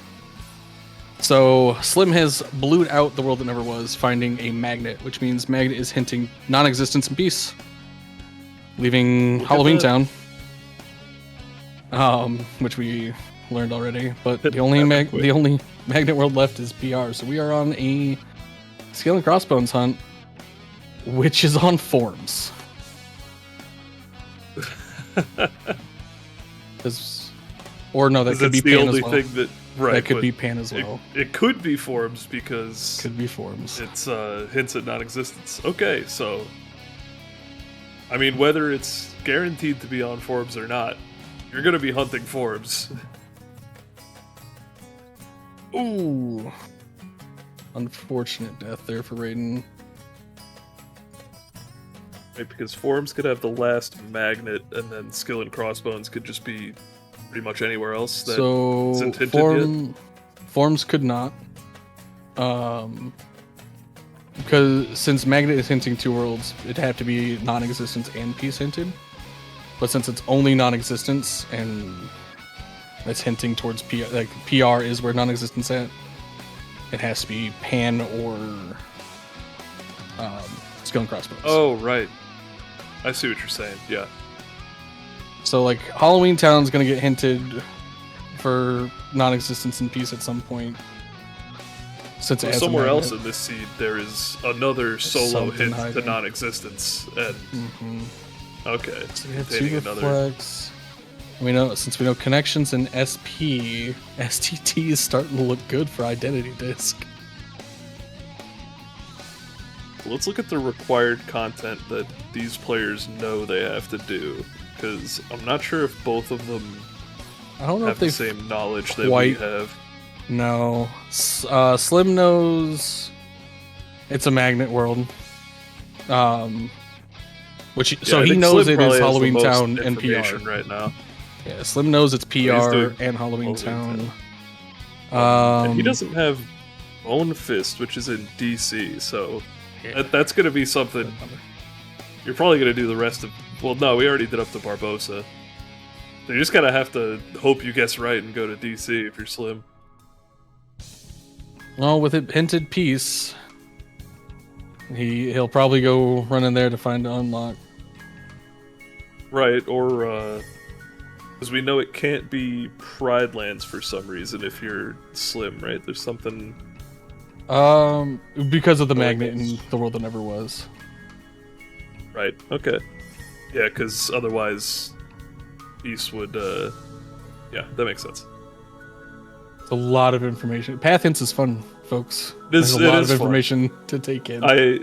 So Slim has blued out the World That Never Was, finding a magnet, which means magnet is hinting non-existence and peace, leaving Halloween Town, which we learned already. But the only magnet world left is PR. So we are on a Skull and Crossbones hunt, which is on forms. Or no, that could be the Pan only as well. thing that right. That could be Pan as well. It could be forms because Could be forms. it's hints at non-existence. Okay, so I mean, whether it's guaranteed to be on forms or not, you're gonna be hunting forms. Ooh, unfortunate death there for Raiden. Right, because forms could have the last magnet, and then Skill and Crossbones could just be pretty much anywhere else that isn't hinted yet. Forms could not, because since magnet is hinting two worlds, it'd have to be non-existence and peace hinted. But since it's only non-existence and it's hinting towards PR, like PR is where non-existence at, it has to be Pan or Skull and Crossbones. Oh, right. I see what you're saying, yeah. So, like, Halloween Town's gonna get hinted for non-existence and peace at some point. Since it has somewhere a else magnet. in this seed, there is another solo something hint to hiding. non-existence, and okay, So we have containing two another. reflects. Since we know connections and SP, STT is starting to look good for identity disk. Let's look at the required content that these players know they have to do, because I'm not sure if both of them I don't know have if they the same knowledge that we have. No, Slim knows it's a magnet world. Which Yeah, so I he think knows Slim it probably is has the Halloween most Town and PR. information right now. Yeah, Slim knows it's he's PR doing and Halloween Halloween Town. And he doesn't have Bone Fist, which is in DC, so Yeah. that's going to be something. You're probably going to do the rest of. Well, no, we already did up to Barbosa. So you just gotta have to hope you guess right and go to DC if you're Slim. Well, with it hinted peace, he'll probably go run in there to find an unlock. Right, or because we know it can't be Pride Lands for some reason if you're Slim, right? There's something. Because of the magnet in the world that never was. Right. Okay. Yeah, because otherwise, Peace would. Yeah, that makes sense. It's a lot of information. Path hints is fun, folks. There's a lot of information to take in. I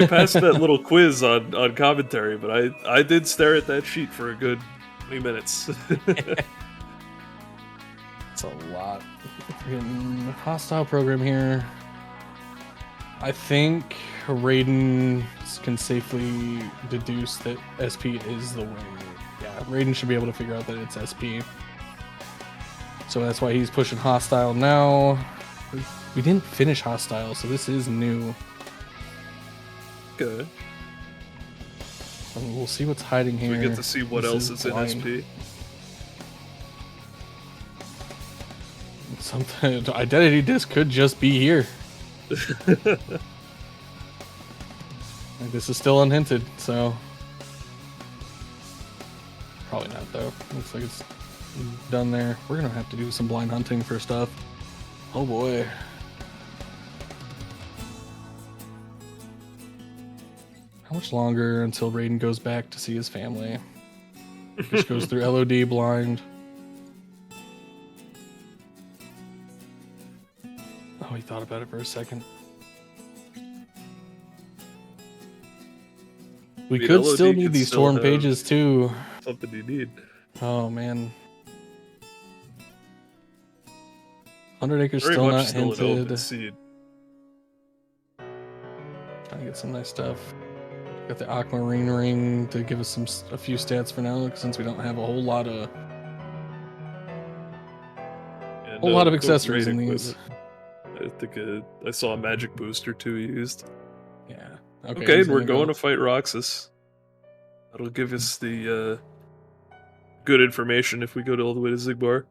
passed that little quiz on commentary, but I did stare at that sheet for a good 20 minutes. It's a lot. Hostile program here. I think Raiden can safely deduce that SP is the way. Yeah, Raiden should be able to figure out that it's SP. So that's why he's pushing Hostile now. We didn't finish Hostile, so this is new. Good. And we'll see what's hiding here. We get to see what else is in SP. Something. Identity disc could just be here. This is still unhinted, so probably not though. Looks like it's done there. We're gonna have to do some blind hunting for stuff. Oh boy. How much longer until Raiden goes back to see his family? Just goes through LOD blind. Oh, he thought about it for a second. We could LOD still need could these still torn have pages too. Something you need. Oh man. 100 Acres Very still much not still an hinted. open seed. Trying to get some nice stuff. Got the Aquamarine ring to give us a few stats for now, since we don't have a whole lot of accessories in these. I think I saw a magic boost or two used. Yeah. Okay, and we're going to fight Roxas. That'll give us the good information if we go all the way to Zigbar.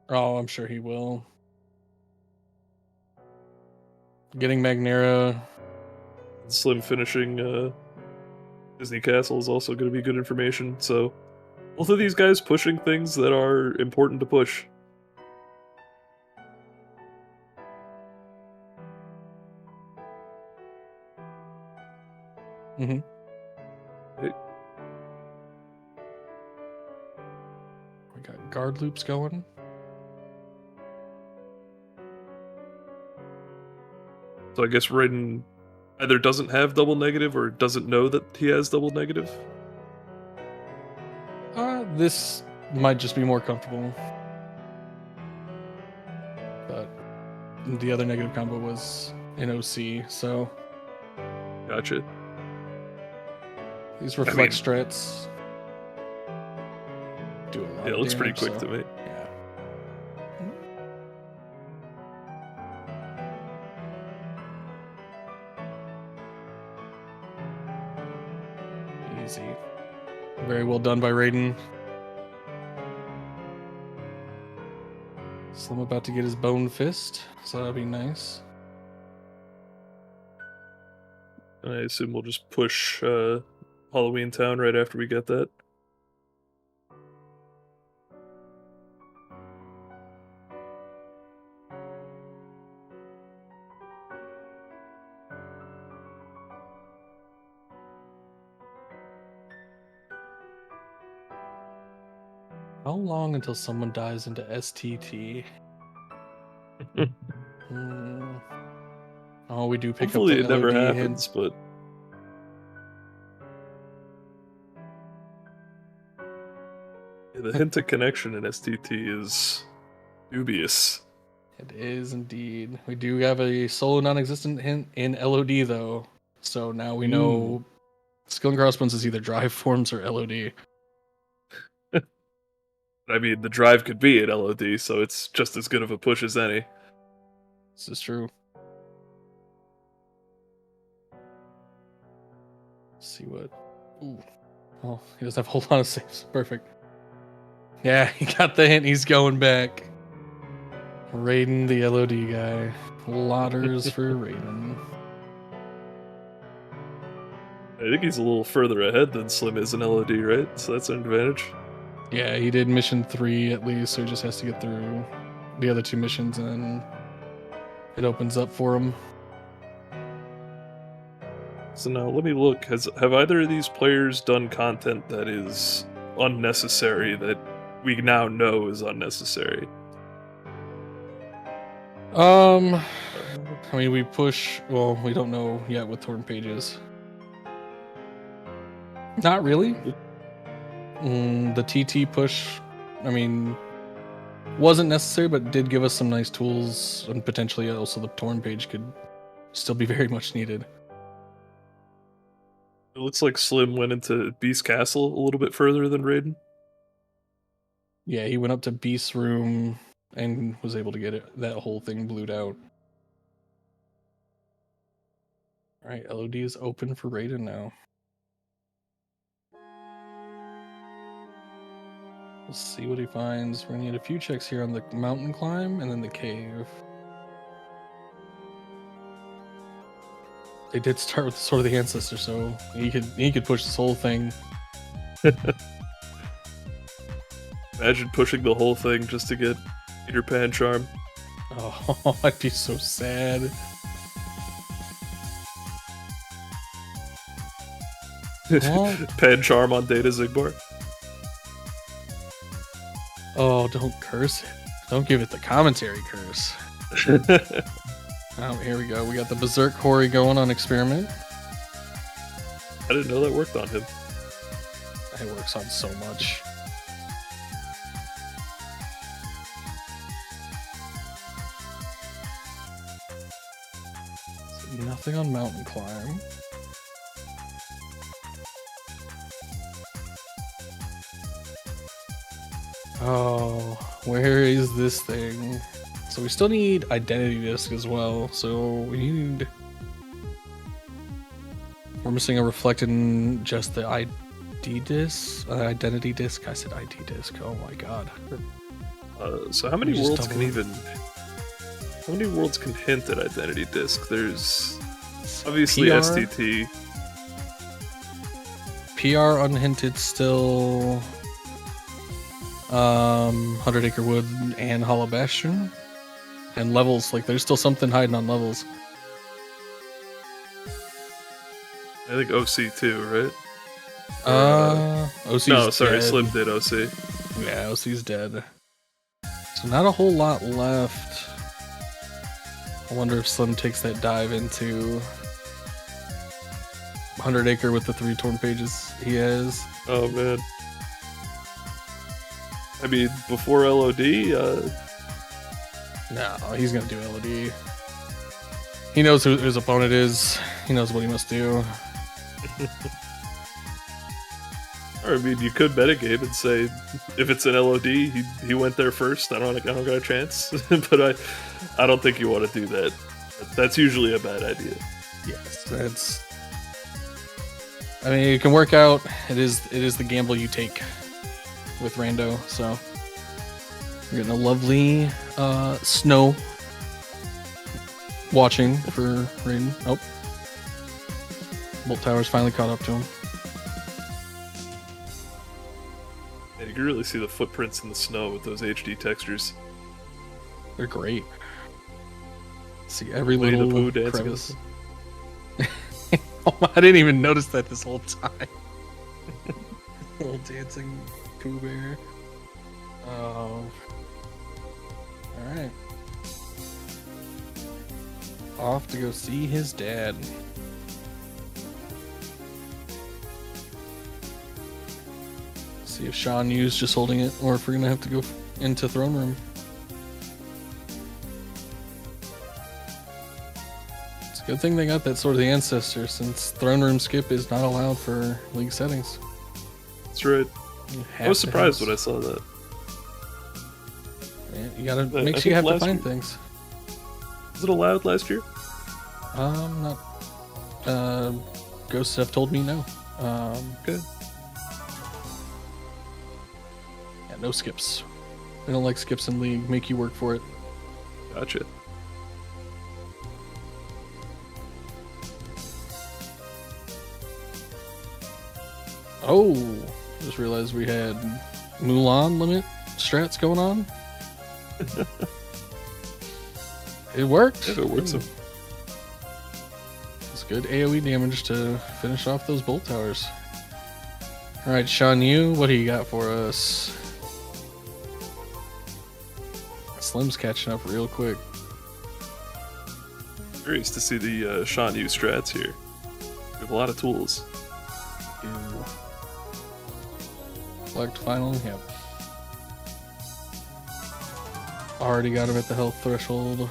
Oh, I'm sure he will. Getting Magnera. Slim finishing Disney Castle is also going to be good information. So both of these guys pushing things that are important to push. Mm-hmm. Right. We got guard loops going. So I guess Raiden either doesn't have double negative or doesn't know that he has double negative. This might just be more comfortable. But the other negative combo was in OC, so. Gotcha. These reflect strats. Do a lot. Yeah, it looks pretty quick to me. Yeah. Easy. Very well done by Raiden. Slim about to get his bone fist, so that'll be nice. And I assume we'll just push Halloween Town right after we get that. How long until someone dies into STT? Oh, we do pick Hopefully up it the never LOD happens, hint. but yeah, the hint of connection in STT is dubious. It is indeed. We do have a solo non-existent hint in LOD though, so now we know skill and crossbones is either drive forms or LOD. I mean, the drive could be at LOD, so it's just as good of a push as any. This is true. Let's see what. Ooh. Oh, he doesn't have a whole lot of saves. Perfect. Yeah, he got the hint. He's going back. Raiden, the LOD guy. Lotters for Raiden. I think he's a little further ahead than Slim is in LOD, right? So that's an advantage. Yeah, he did mission 3 at least, so he just has to get through the other 2 missions and then it opens up for him. So now let me look. Have either of these players done content that is unnecessary that we now know is unnecessary? I mean, we push. Well, we don't know yet with torn pages. Not really. The TT push, I mean, wasn't necessary, but did give us some nice tools, and potentially also the torn page could still be very much needed. It looks like Slim went into Beast Castle a little bit further than Raiden. Yeah, he went up to Beast's room and was able to get that whole thing blued out. All right, LOD is open for Raiden now. Let's see what he finds. We're gonna need a few checks here on the mountain climb and then the cave. They did start with the Sword of the Ancestor, so he could push this whole thing. Imagine pushing the whole thing just to get Peter Pan charm. Oh, I'd be so sad. Pan charm on Data Zigbar. Oh, don't curse it. Don't give it the commentary curse. Oh, here we go. We got the Berserk Hori going on experiment. I didn't know that worked on him. It works on so much. So nothing on mountain climb. Oh, where is this thing? So we still need identity disc as well. So we need. We're missing a reflected in just the ID disc, identity disc. I said ID disc. Oh my god. So how many just worlds can double- even? How many worlds can hint at identity disc? There's obviously PR? STT. PR unhinted still. 100 Acre Wood and Hollow Bastion. And levels, like there's still something hiding on levels. I think OC too, right? OC's No, sorry, dead. Slim did OC. Yeah, OC's dead. So not a whole lot left. I wonder if Slim takes that dive into 100 Acre with the 3 torn pages he has. Oh man. I mean, before LOD, No, he's gonna do LOD. He knows who his opponent is. He knows what he must do. or I mean, you could metagame and say, if it's an LOD, he went there first. I don't got a chance. But I don't think you want to do that. That's usually a bad idea. Yes, that's. I mean, it can work out. It is the gamble you take with Rando. So we're getting a lovely snow watching for Raiden. Oh, Bolt Tower's finally caught up to him. And you can really see the footprints in the snow with those HD textures. They're great. See every Winnie the little Pooh dancing crevice. with Oh, I didn't even notice that this whole time. Little dancing Pooh Bear. Oh. Alright. Off to go see his dad. See if Sean Yu's just holding it, or if we're gonna have to go into throne room. It's a good thing they got that Sword of the Ancestor, since throne room skip is not allowed for league settings. That's right. I was surprised when I saw that. Yeah, you gotta make sure you have to find things. Was it allowed last year? Not. Ghosts have told me no. Good. Yeah, no skips. They don't like skips in league. Make you work for it. Gotcha. Oh, just realized we had Mulan limit strats going on. It worked. If it works. It's good AoE damage to finish off those bolt towers. Alright, Sean Yu, what do you got for us? Slim's catching up real quick. Curious to see the Sean Yu strats here. We have a lot of tools. Ew. Select final, yep. Already got him at the health threshold.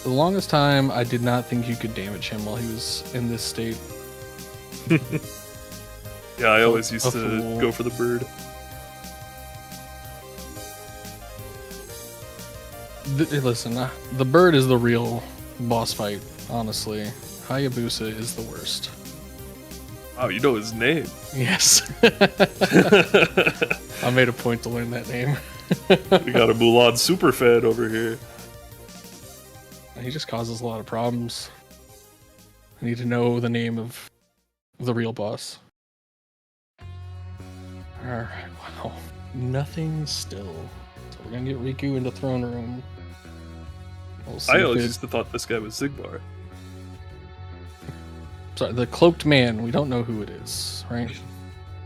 For the longest time, I did not think you could damage him while he was in this state. Yeah, I always used to go for the bird. Listen, the bird is the real boss fight, honestly. Hayabusa is the worst. Wow, you know his name. Yes. I made a point to learn that name. We got a Mulan superfan over here. He just causes a lot of problems. I need to know the name of the real boss. Alright, wow. Nothing still. So we're gonna get Riku into throne room. We'll see I if always it- used to thought this guy was Zigbar. Sorry, the cloaked man, we don't know who it is, right?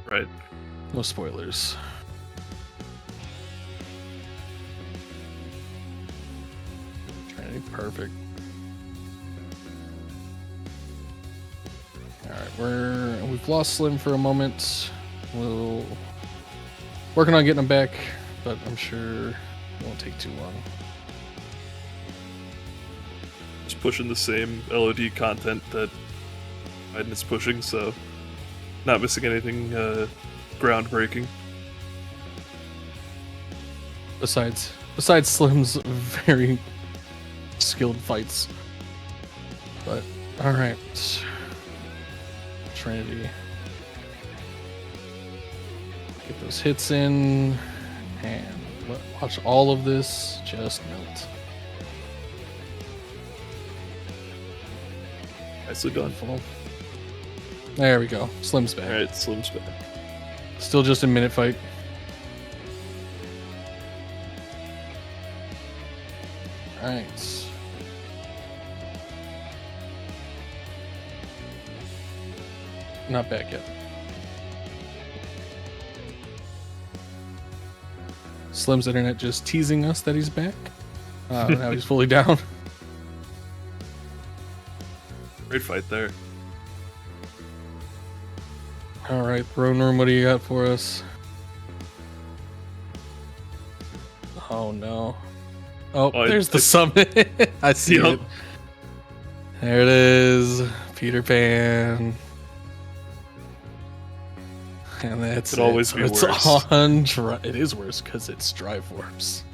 Right. No spoilers. Trinity, perfect. Alright, we've lost Slim for a moment. We'll working on getting him back, but I'm sure it won't take too long. Just pushing the same LOD content that Raiden is pushing, so not missing anything groundbreaking. Besides Slim's very skilled fights. But alright. Trinity. Get those hits in and watch all of this just melt. Nicely done. There we go. Slim's back. Alright, Slim's back. Still just a minute fight. Alright. Not back yet. Slim's internet just teasing us that he's back. Now he's fully down. Great fight there. Alright, throne room, what do you got for us? Oh no. Oh, there's the summit. I see it. There it is. Peter Pan. And that's Could always be it's worse. It is worse because it's Drive Warps.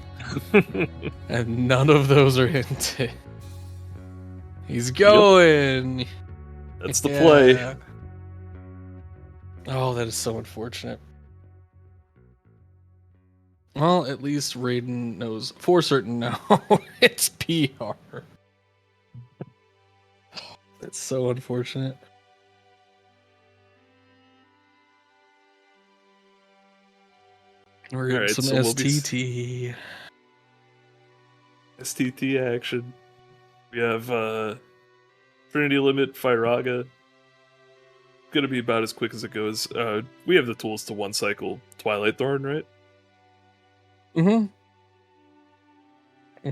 And none of those are hinted. He's going. That's the play. Yeah. Oh, that is so unfortunate. Well, at least Raiden knows for certain now it's PR. That's so unfortunate. We're getting some STT. STT action. We have Trinity Limit, Firaga. Gonna be about as quick as it goes. We have the tools to one cycle Twilight Thorn, right? Mm-hmm.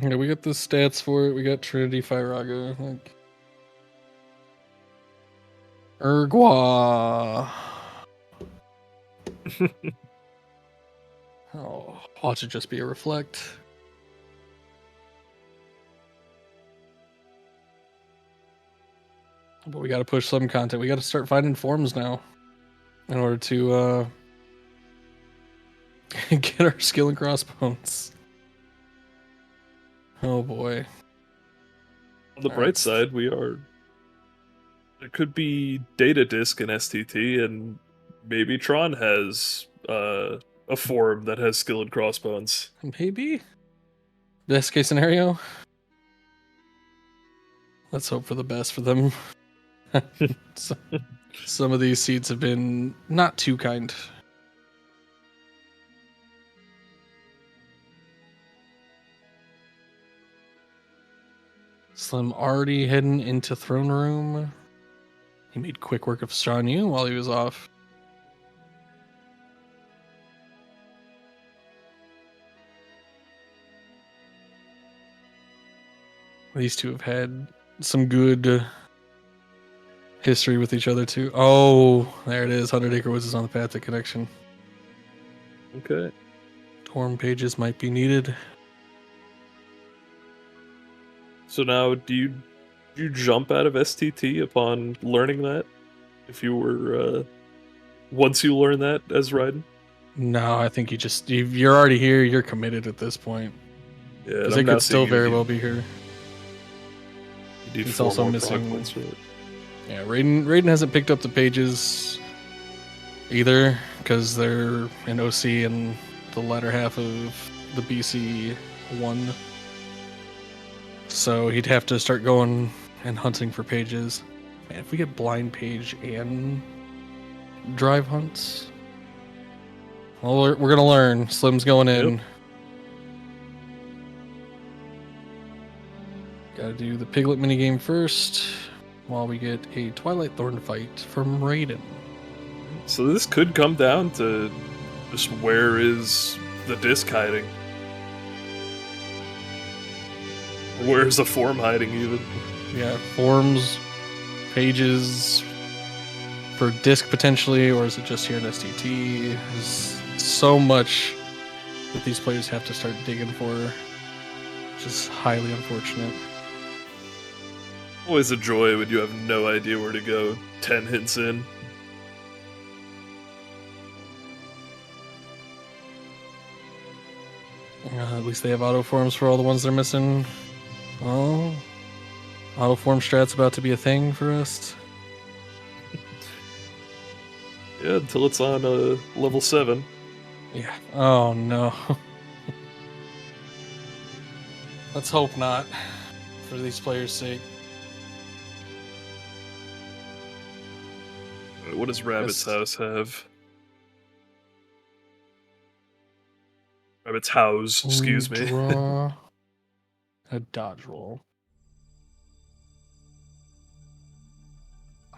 Yeah, we got the stats for it. We got Trinity Firaga. Like Urgwa. Oh, watch it just be a reflect. But we got to push some content. We got to start finding forms now in order to get our skill and crossbones. Oh boy. On the All bright right. side, we are. There could be data disk in STT, and maybe Tron has a form that has skill and crossbones. Maybe. Best case scenario. Let's hope for the best for them. Some of these seeds have been not too kind. Slim already heading into throne room. He made quick work of Sean Yu while he was off. These two have had some good history with each other too. Oh, there it is. 100 Acre Woods is on the path to connection. Okay. Torm pages might be needed. So now, do you jump out of STT upon learning that? If you were once you learn that as Raiden? No, I think you're already here. You're committed at this point. Yeah, Because I'm it now could still seeing very you well be here. need He's 4 also more missing- proc points for it. Yeah, Raiden hasn't picked up the pages either because they're in OC and the latter half of the BC 1. So he'd have to start going and hunting for pages. Man, if we get blind page and drive hunts, well, we're gonna learn. Slim's going in. Yep. Gotta do the Piglet minigame first, while we get a Twilight Thorn fight from Raiden. So this could come down to just where is the disc hiding? Where's the form hiding even? Yeah, forms, pages for disc potentially, or is it just here in STT? There's so much that these players have to start digging for, which is highly unfortunate. Always a joy when you have no idea where to go 10 hints in. At least they have auto forms for all the ones they're missing. Oh, auto form strat's about to be a thing for us. Yeah, until it's on level 7. Yeah. Oh no. Let's hope not, for these players' sake. What does Rabbit's house have? Rabbit's house, excuse me. Draw a dodge roll.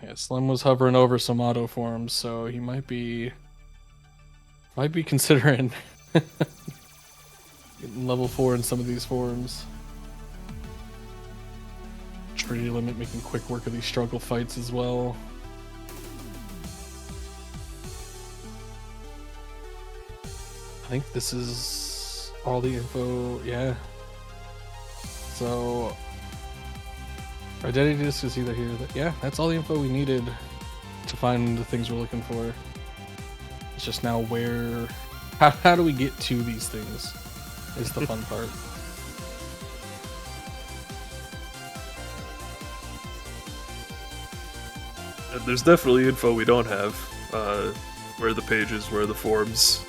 Yeah, Slim was hovering over some auto forms, so he might be considering getting level 4 in some of these forms. Trinity Limit making quick work of these struggle fights as well. I think this is all the info, yeah. So, identity disc is either here. Yeah, that's all the info we needed to find the things we're looking for. It's just now how do we get to these things is the fun part. There's definitely info we don't have. Where are the pages, where are the forms?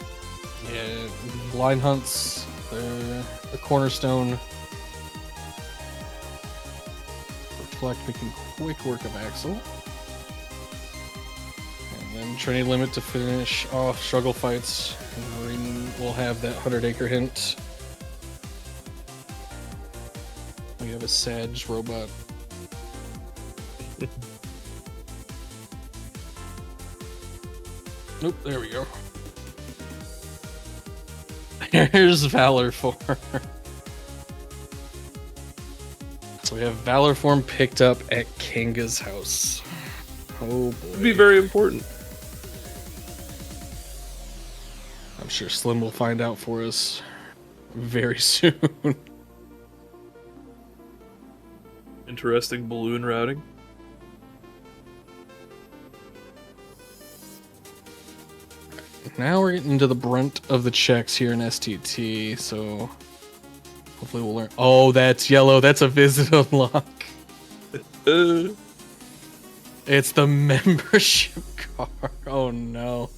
Yeah, blind hunts, they're the cornerstone. Reflect making quick work of Axel. And then Trinity Limit to finish off struggle fights. And Raiden will have that 100 Acre hint. We have a Sag robot. Nope, there we go. Here's Valor Form. So we have Valor Form picked up at Kanga's house. Oh boy. It'd be very important. I'm sure Slim will find out for us very soon. Interesting balloon routing. Now we're getting into the brunt of the checks here in STT, so hopefully we'll learn. Oh, that's yellow. That's a visit unlock. It's the membership card. Oh no.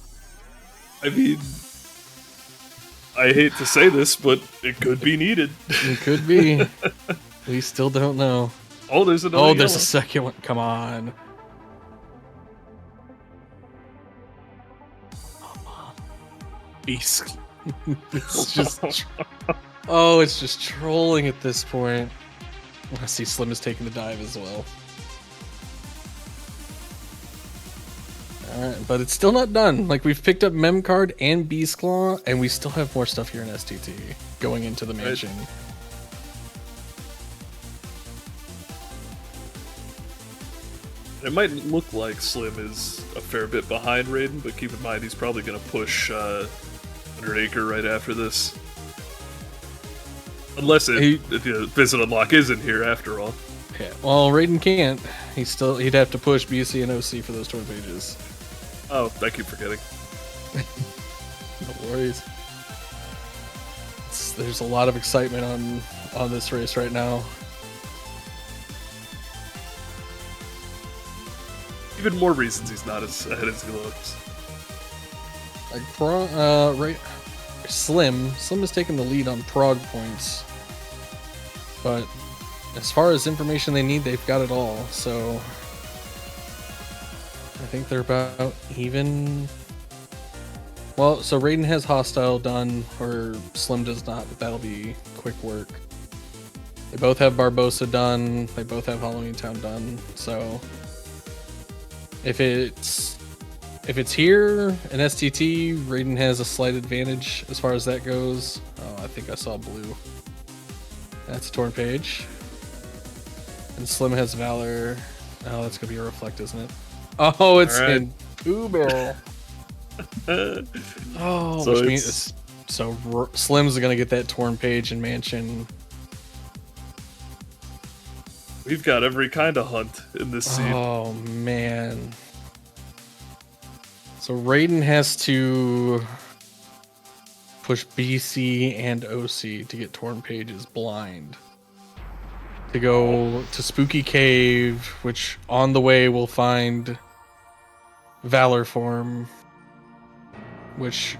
I mean, I hate to say this, but it could be needed. It could be. We still don't know. Oh, there's another. Oh, there's yellow. a second one. Come on. Beast. It's just. Oh, it's just trolling at this point. I see Slim is taking the dive as well. Alright, but it's still not done. Like, we've picked up Mem Card and Beast Claw, and we still have more stuff here in STT going into the mansion. Right. It might look like Slim is a fair bit behind Raiden, but keep in mind he's probably going to push 100 Acre right after this. Unless the Visit Unlock is in here after all. Yeah, well, Raiden can't. He'd have to push BC and OC for those tour pages. Oh, I keep forgetting. No worries. There's a lot of excitement on this race right now. Even more reasons he's not as ahead as he looks. Like, Slim is taking the lead on prog points, but as far as information they need, they've got it all. So I think they're about even. Well, so Raiden has Hostile done, or Slim does not, but that'll be quick work. They both have Barbosa done. They both have Halloween Town done. So if it's here in STT, Raiden has a slight advantage as far as that goes. Oh, I think I saw blue. That's a torn page. And Slim has Valor. Oh, that's gonna be a Reflect, isn't it? Oh, it's right. in Pooh Bear. Oh, so which means Slim's gonna get that torn page in Mansion. We've got every kind of hunt in this scene. Oh man. So Raiden has to push BC and OC to get torn pages blind. To go to Spooky Cave, which on the way we'll find Valor Form, which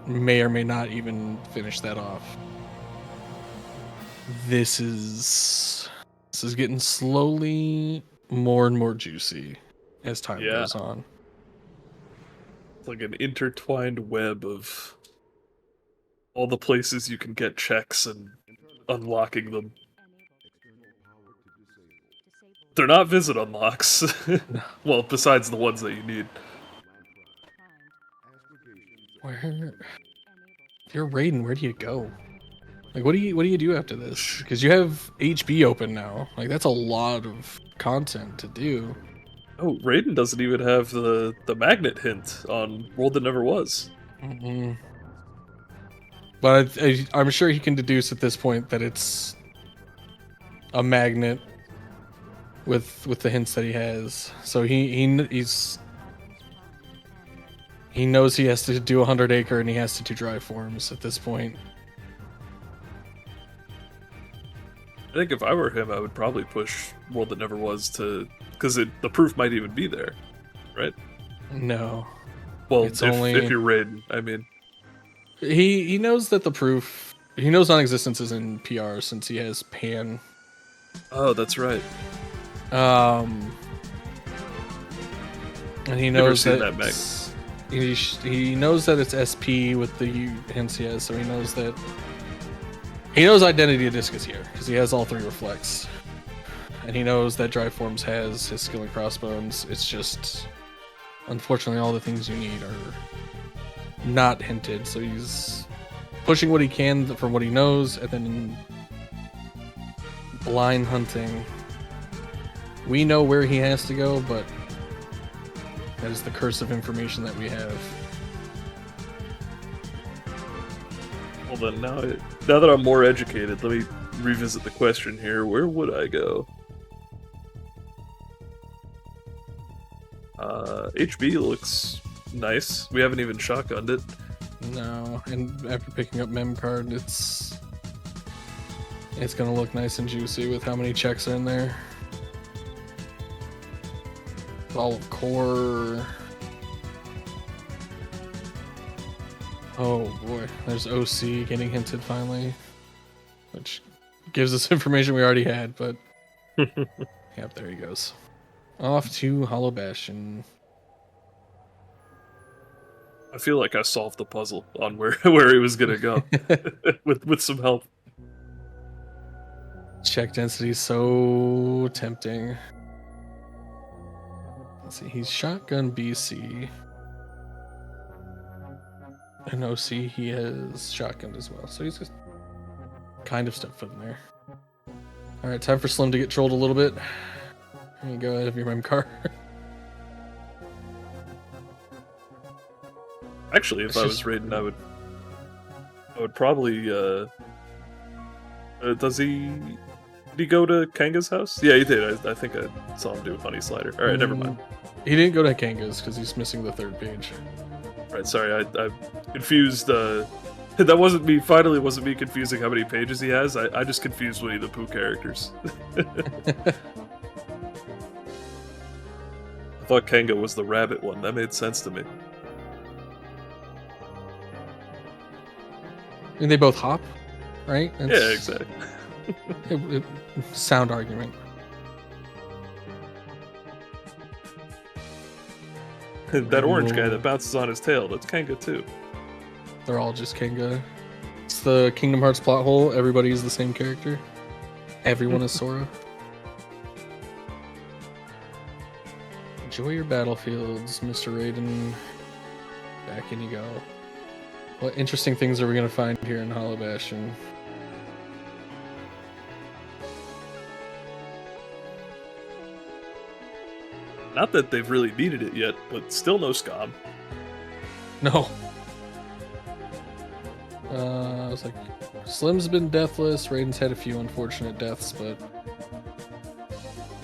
may or may not even finish that off. This is getting slowly more and more juicy as time goes on. It's like an intertwined web of all the places you can get checks and unlocking them. They're not visit unlocks. Well, besides the ones that you need. If you're Raiden, where do you go? Like, what do you do after this? Because you have HB open now. Like, that's a lot of content to do. Oh, Raiden doesn't even have the magnet hint on World That Never Was. Mm-hmm. But I'm sure he can deduce at this point that it's a magnet with the hints that he has. So he knows he has to do 100 Acre and he has to do dry forms at this point. I think if I were him, I would probably push World That Never Was because the proof might even be there, right? No. Well, if you're Raiden, I mean. He knows that the proof, he knows non-existence is in PR since he has Pan. Oh, that's right. And he knows that he knows that it's SP with the hints he has, so he knows Identity Disc is here because he has all three reflects. and he knows that Dry Forms has his skill and crossbones. It's just, unfortunately, all the things you need are not hinted. So he's pushing what he can from what he knows, and then blind hunting. We know where he has to go, but that is the curse of information that we have. Well then, now that I'm more educated, let me revisit the question here. Where would I go? HB looks nice. We haven't even shotgunned it. No, and after picking up Mem card, it's gonna look nice and juicy with how many checks are in there. All of core. Oh boy, there's OC getting hinted finally, which gives us information we already had, but yep, there he goes. Off to Hollow Bastion. I feel like I solved the puzzle on where he was gonna go with some help. Check density so tempting. Let's see, he's shotgun BC. And OC, he has shotgun as well, so he's just kind of step foot in there. Alright, time for Slim to get trolled a little bit. There you go, out of your mem card. Actually, if I was Raiden, I would probably did he go to Kanga's house? Yeah, he did. I think I saw him do Honey Slider. All right, never mind. He didn't go to Kanga's because he's missing the third page. All right, sorry, I confused. That wasn't me. Finally, wasn't me confusing how many pages he has. I just confused Winnie the Pooh characters. I thought Kanga was the rabbit one. That made sense to me. And they both hop, right? Yeah, exactly. Sound argument. That orange guy that bounces on his tail, that's Kanga too. They're all just Kanga. It's the Kingdom Hearts plot hole. Everybody is the same character. Everyone is Sora. Enjoy your battlefields, Mr. Raiden. Back in you go. What interesting things are we going to find here in Hollow Bastion? Not that they've really needed it yet, but still no scum. No. I was like, Slim's been deathless. Raiden's had a few unfortunate deaths, but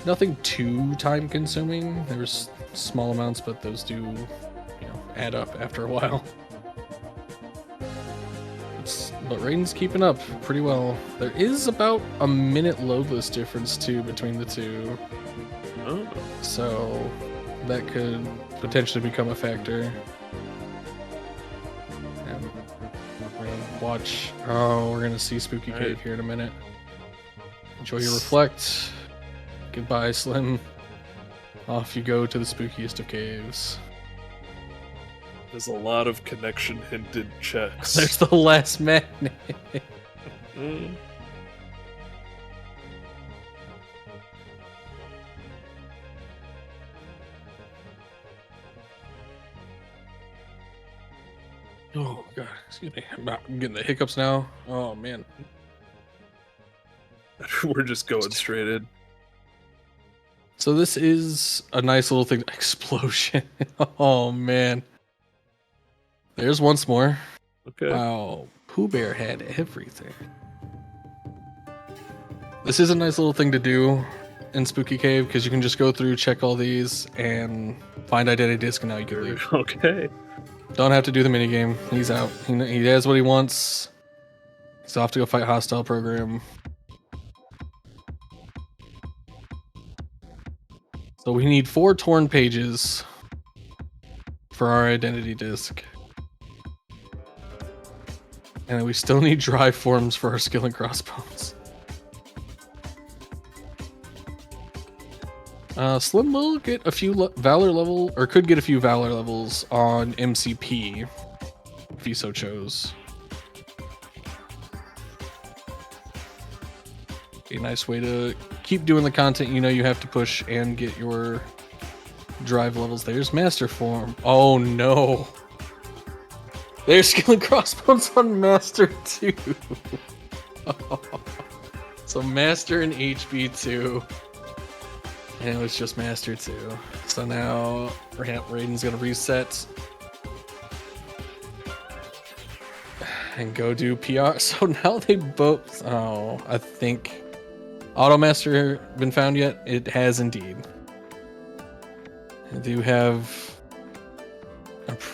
nothing too time-consuming. There's small amounts, but those do, add up after a while. But Raiden's keeping up pretty well. There is about a minute loadless difference too between the two. Oh. So that could potentially become a factor. And we're gonna watch. Oh, we're gonna see Spooky Cave here in a minute. Enjoy your reflect. Goodbye, Slim. Off you go to the spookiest of caves. There's a lot of connection hinted checks. There's the last magnet. Oh god, excuse me. I'm getting the hiccups now. Oh man. We're just going straight in. So this is a nice little thing. Explosion. Oh man. There's once more. Okay. Wow. Pooh Bear had everything. This is a nice little thing to do in Spooky Cave because you can just go through, check all these, and find identity disc, and now you can leave. Okay. Don't have to do the minigame. He's out. He has what he wants. He's off to go fight Hostile Program. So we need 4 torn pages for our identity disc. And then we still need dry forms for our skill and crossbones. Slim will get a few Valor level, or could get a few Valor levels on MCP, if he so chose. a nice way to keep doing the content you know you have to push and get your drive levels. There's Master Form. Oh no. There's Skill and Crossbones on Master 2. So Master and HB2. And it was just Master 2. So now Raiden's gonna reset and go do PR. So now they both, oh, I think Auto Master been found yet? It has indeed. I do have,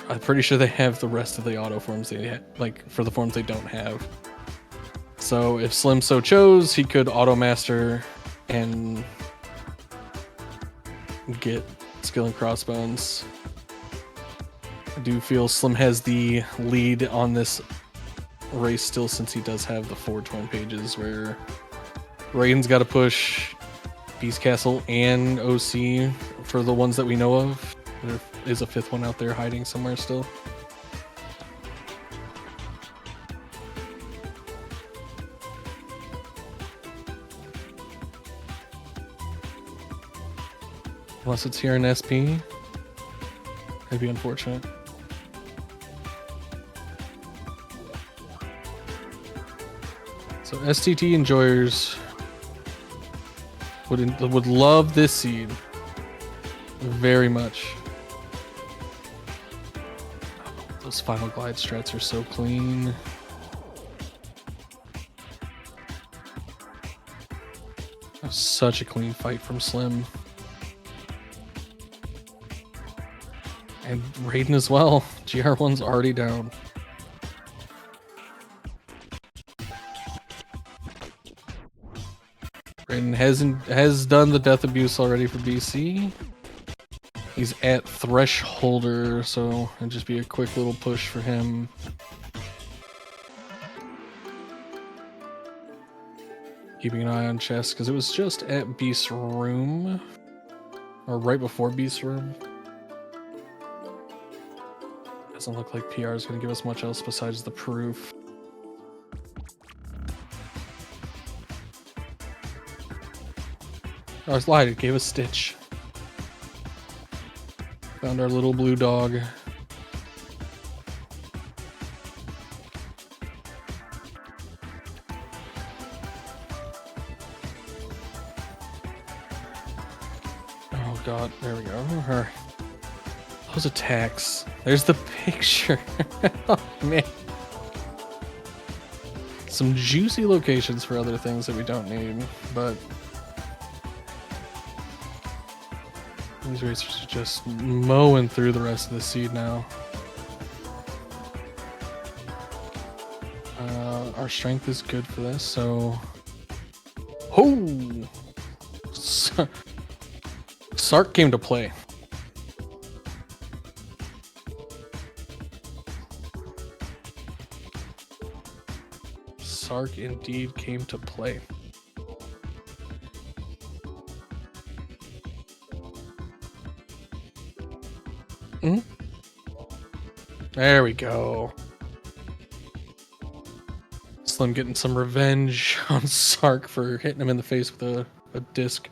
I'm pretty sure they have the rest of the auto forms they had, like for the forms they don't have. So if Slim so chose, he could Auto Master and get Skill and Crossbones. I do feel Slim has the lead on this race still, since he does have the 4 twin pages where Raiden's got to push Beast Castle and OC for the ones that we know of. There is a 5th one out there hiding somewhere still. Unless it's here in SP. That'd be unfortunate. So STT enjoyers would love this seed very much. Those final glide strats are so clean. Such a clean fight from Slim. And Raiden as well. GR1's already down. Raiden has done the death abuse already for BC. He's at Thresholder, so it'll just be a quick little push for him. Keeping an eye on chess, because it was just at Beast's room. Or right before Beast's room. Doesn't look like PR is going to give us much else besides the proof. Oh, I was lied. It gave us Stitch. Found our little blue dog. Oh god, there we go. Her. Those attacks. There's the picture. Oh man. Some juicy locations for other things that we don't need, but these racers are just mowing through the rest of the seed now. Our strength is good for this, so... Oh! Sark came to play. Sark indeed came to play. There we go. Slim getting some revenge on Sark for hitting him in the face with a disc.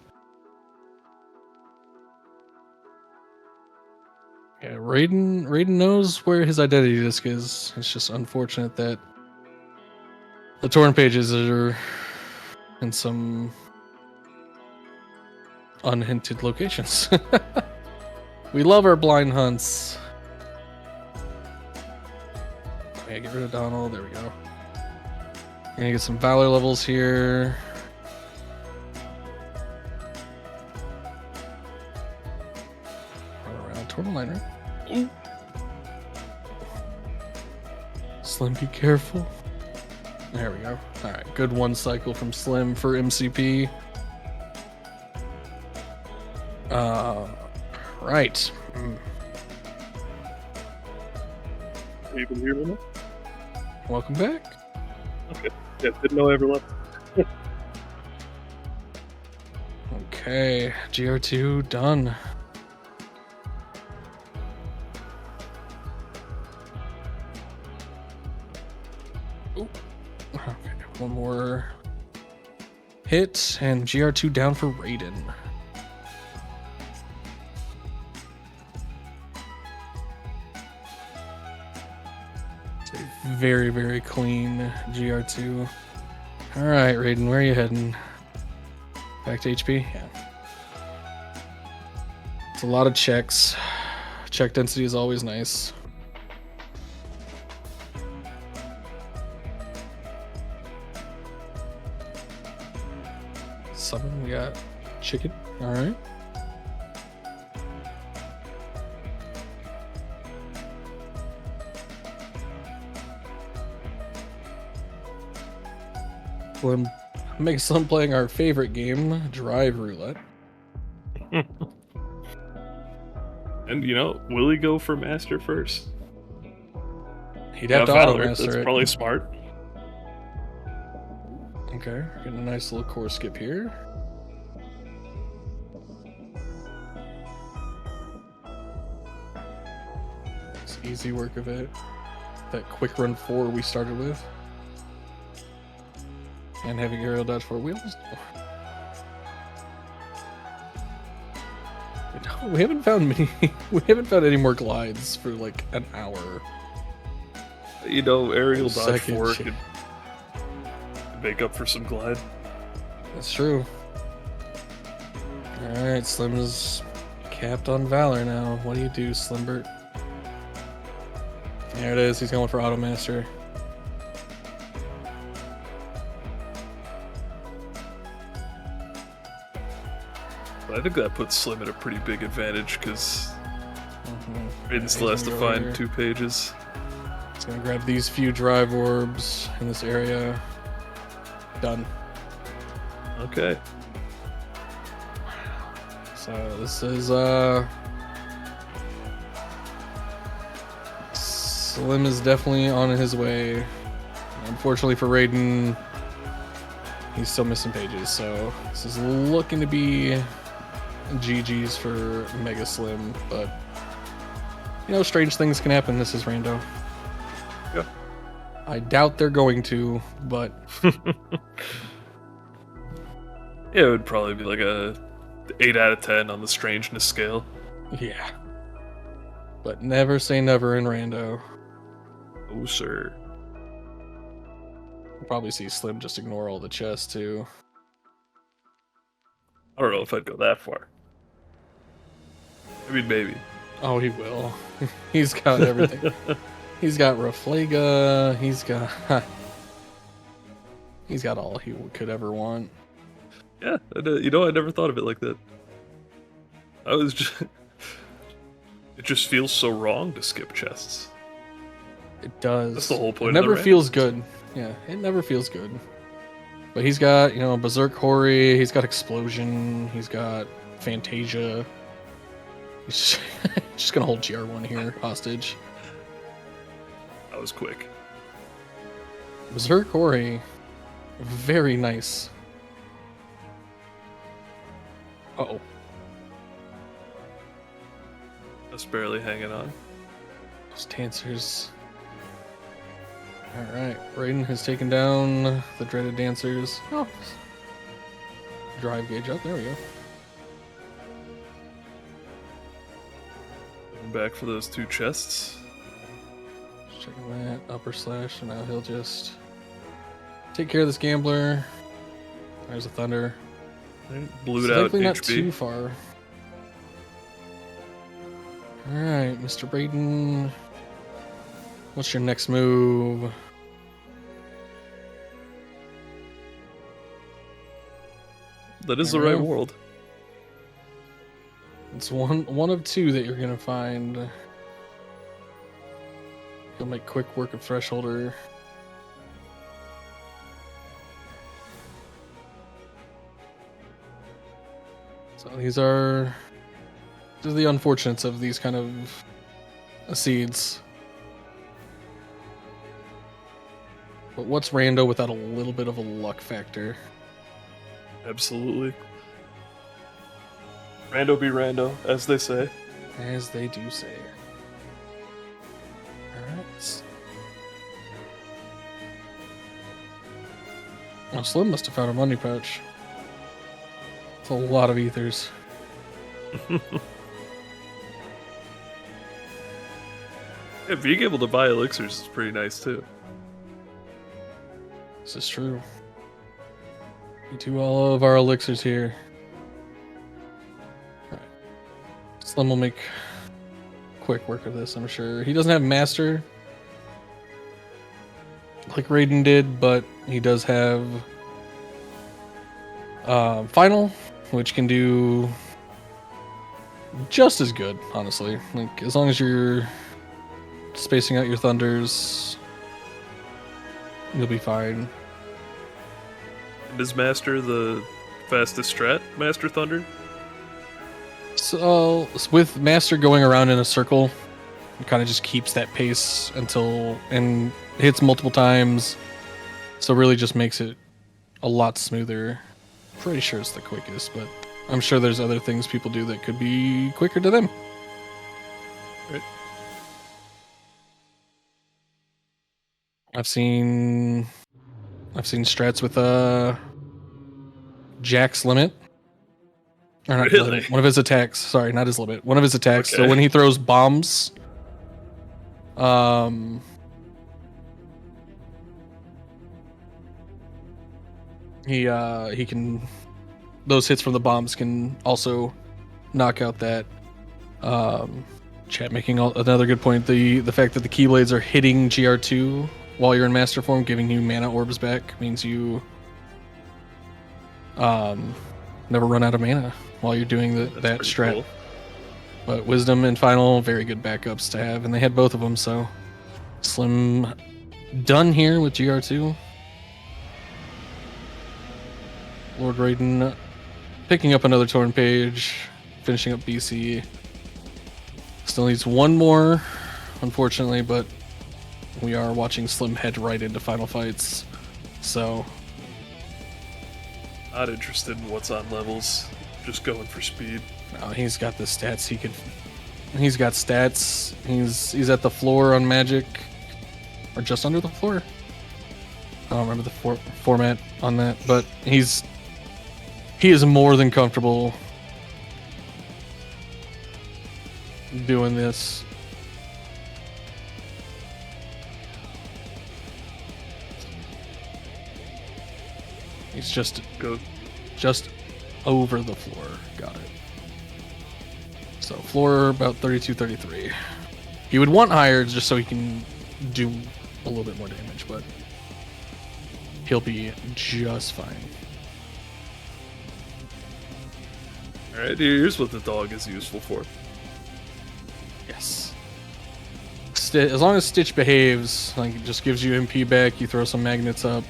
Yeah, Raiden knows where his identity disc is. It's just unfortunate that the torn pages are in some unhinted locations. We love our blind hunts. Okay, get rid of Donald. There we go. Gonna get some Valor levels here. Run around Turtle Liner. Slim, be careful. There we go. Alright, good one cycle from Slim for MCP. Right. Are you able to hear me now? Welcome back. Okay. Yeah, didn't know I ever left. Okay, GR2 done. Ooh. Okay, one more hit, and GR2 down for Raiden. It's a very, very clean GR2. All right, Raiden, where are you heading? Back to HP? Yeah. It's a lot of checks. Check density is always nice. Summon, we got chicken. All right. Slim, MegaSlim playing our favorite game, Drive Roulette. And you know, will he go for master first? He'd have to auto master That's it. probably smart. Okay, getting a nice little core skip here. It's easy work of it. That quick run 4 we started with. And having aerial dodge 4 wheels. We haven't found many. We haven't found any more glides for like an hour. You know, aerial dodge Second 4 shit. could make up for some glide. That's true. Alright, Slim's capped on Valor now. What do you do, Slimbert? There it is, he's going for Auto Master. But I think that puts Slim at a pretty big advantage because Raiden still has to find 2 pages. He's gonna grab these few drive orbs in this area. Done. Okay. So this is Slim is definitely on his way. Unfortunately for Raiden, he's still missing pages, so this is looking to be GG's for MegaSlim, but you know, strange things can happen. This is Rando. Yeah. I doubt they're going to, but Yeah, it would probably be like a 8 out of 10 on the strangeness scale. yeah. But never say never in Rando. Oh, sir. You'll probably see Slim just ignore all the chests too. I don't know if I'd go that far. I mean, maybe. Oh, he will. He's got everything. He's got Reflaga. He's got all he could ever want. Yeah, you know, I never thought of it like that. I was just... It just feels so wrong to skip chests. It does. That's the whole point It of the never feels randoms. good. Yeah, it never feels good. But he's got, you know, Berserk Hori. He's got Explosion. He's got Fantasia. He's just gonna hold GR1 here hostage. That was quick. Berserk Hori, very nice. Uh-oh. Just barely hanging on. Those dancers. Alright, Raiden has taken down the dreaded dancers. Oh. Drive gauge up, there we go. Going back for those 2 chests. Just checking that, upper slash, and now he'll just take care of this gambler. There's a thunder. Blew It's it out likely not too HP. far. Alright, Mr. Raiden. What's your next move? That is the right Alright. world. It's one of 2 that you're gonna find. You'll make quick work of Thresholder. So these are the unfortunates of these kind of seeds. But what's Rando without a little bit of a luck factor? Absolutely. Rando be rando, as they say. As they do say. Alright. Oh, Slim must have found a money pouch. It's a lot of ethers. Yeah, being able to buy elixirs is pretty nice too. This is true. We do all of our elixirs here. Alright. Slim will make quick work of this, I'm sure. He doesn't have Master like Raiden did, but he does have Final, which can do just as good, honestly. Like, as long as you're spacing out your thunders, you'll be fine. And is Master the fastest strat, Master Thunder? So with Master going around in a circle, it kind of just keeps that pace and hits multiple times. So really just makes it a lot smoother. Pretty sure it's the quickest, but I'm sure there's other things people do that could be quicker to them. Right. I've seen strats with Jack's limit. Or not Really? limit, one of his attacks. Sorry, not his limit. One of his attacks. So Okay. when he throws bombs, he can, those hits from the bombs can also knock out that chat making another good point. The fact that the Keyblades are hitting GR2 while you're in Master Form, giving you mana orbs back, means you never run out of mana while you're doing that pretty strat. cool. But Wisdom and Final, very good backups to have, and they had both of them, so Slim done here with GR2. Lord Raiden picking up another torn page, finishing up BC. Still needs one more, unfortunately, but we are watching Slim head right into final fights, so Not interested in what's on levels. Just going for speed. he's got the stats. He's got stats. He's at the floor on Magic, or just under the floor. I don't remember the format on that, but he is more than comfortable doing this. He's just over the floor. Got it. So floor about 32, 33. He would want higher just so he can do a little bit more damage, but he'll be just fine. Alright, here's what the dog is useful for. Yes. As long as Stitch behaves, like it just gives you MP back, you throw some magnets up,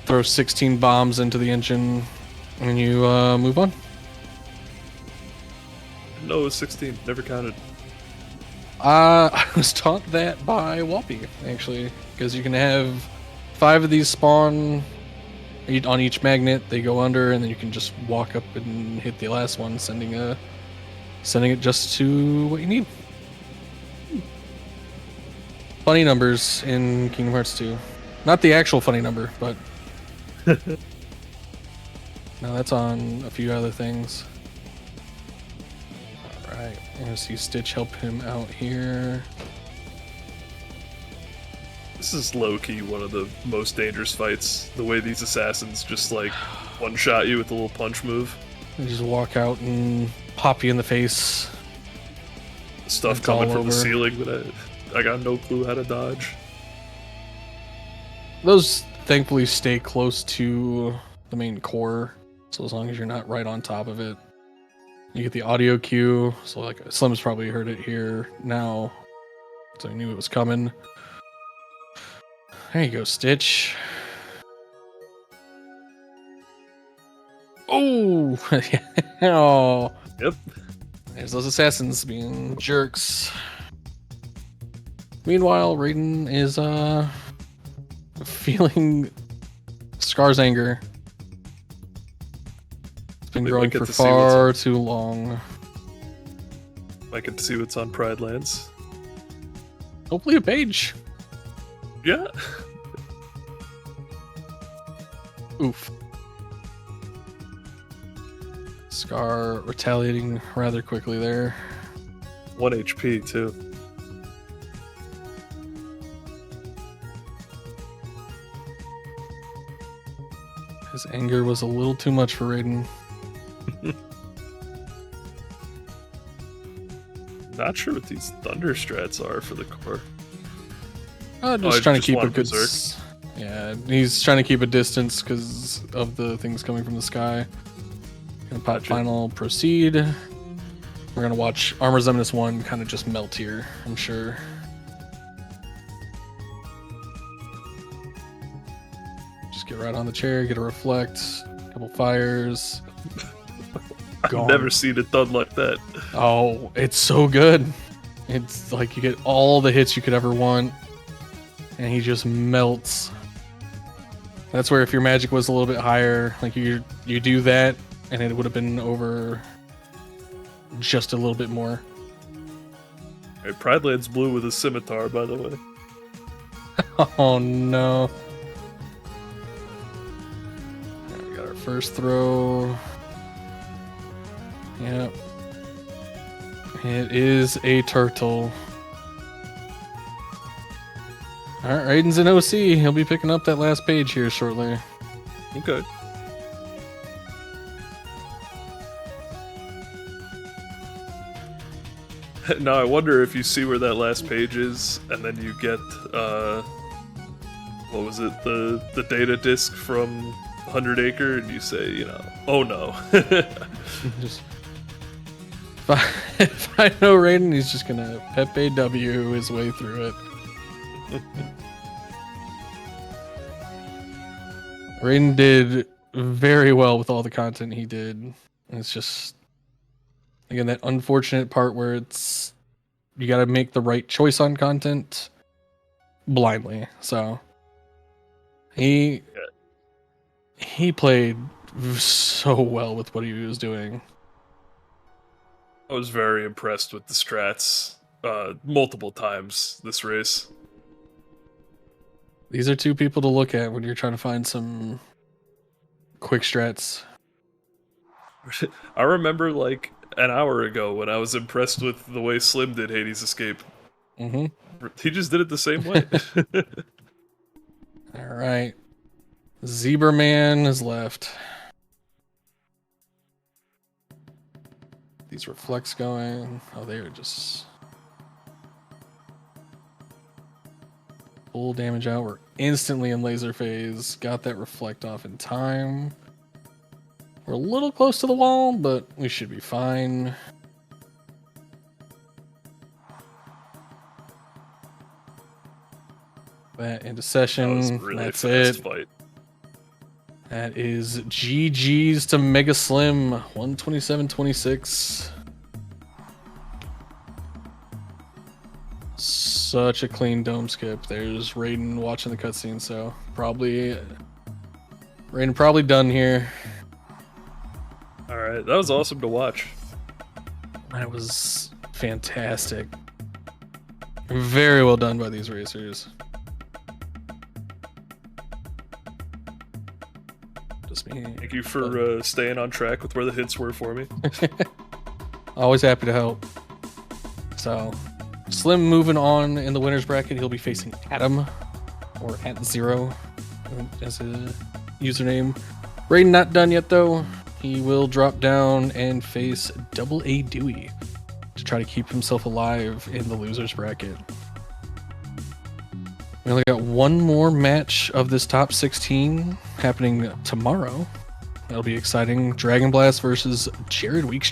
throw 16 bombs into the engine, and you move on. No, it was 16. Never counted. I was taught that by Whoppy, actually, because you can have 5 of these spawn on each magnet. They go under, and then you can just walk up and hit the last one, sending it just to what you need. Funny numbers in Kingdom Hearts 2. Not the actual funny number, but no, that's on a few other things. Alright, I'm gonna see Stitch help him out here. This is low-key one of the most dangerous fights. The way these assassins just like one-shot you with a little punch move. They just walk out and pop you in the face. Stuff It's coming all from the over. ceiling that I got no clue how to dodge. Those thankfully stay close to the main core, so as long as you're not right on top of it. You get the audio cue, so like Slim's probably heard it here now, so he knew it was coming. There you go, Stitch. Oh! Oh! Yep. There's those assassins being jerks. Meanwhile, Raiden is feeling Scar's anger. It's been We growing might get for to see what's far too long. I get to see what's on Pride Lands. Hopefully a page. Yeah. Oof. Scar retaliating rather quickly there. 1 HP too. His anger was a little too much for Raiden. Not sure what these thunder strats are for the core. Just trying to keep a want good. berserk. Yeah, he's trying to keep a distance because of the things coming from the sky. Gonna pop Gotcha. final proceed. We're gonna watch Armor Zeminus 1 kind of just melt here, I'm sure. Just get right on the chair, get a reflect, couple fires. I've Gone. never seen it done like that. Oh, it's so good. It's like you get all the hits you could ever want, and he just melts. That's where if your magic was a little bit higher, like you do that, and it would have been over just a little bit more. Hey, Pride Land's blue with a scimitar, by the way. Oh no. Now we got our first throw. Yep. It is a turtle. Alright, Raiden's in OC. He'll be picking up that last page here shortly. Okay. Now I wonder if you see where that last page is, and then you get what was it, the data disk from 100 Acre, and you say, you know, oh no. Just if I know Raiden, he's just gonna Pepe W his way through it. Raiden did very well with all the content he did. And it's just, again, that unfortunate part where it's you got to make the right choice on content blindly. So he played so well with what he was doing. I was very impressed with the strats multiple times this race. These are two people to look at when you're trying to find some quick strats. I remember like an hour ago when I was impressed with the way Slim did Hades Escape. Mm-hmm. He just did it the same way. All right. Zebra Man is left. These reflects going. Oh, they are just full damage out. We're instantly in laser phase. Got that reflect off in time. We're a little close to the wall, but we should be fine. That into session. That was a really That's fast it. fight. That is GG's to MegaSlim, 127.26. Such a clean dome skip. There's Raiden watching the cutscene, so Raiden probably done here. Alright, that was awesome to watch. That was fantastic. Very well done by these racers. Just me. Thank you for staying on track with where the hits were for me. Always happy to help. So, Slim moving on in the winner's bracket. He'll be facing Adam, or @0 as a username. Raiden not done yet though. He will drop down and face Double A Dewey to try to keep himself alive in the loser's bracket. We only got one more match of this top 16 happening tomorrow. That'll be exciting. Dragon Blast versus Jared Weekstrom.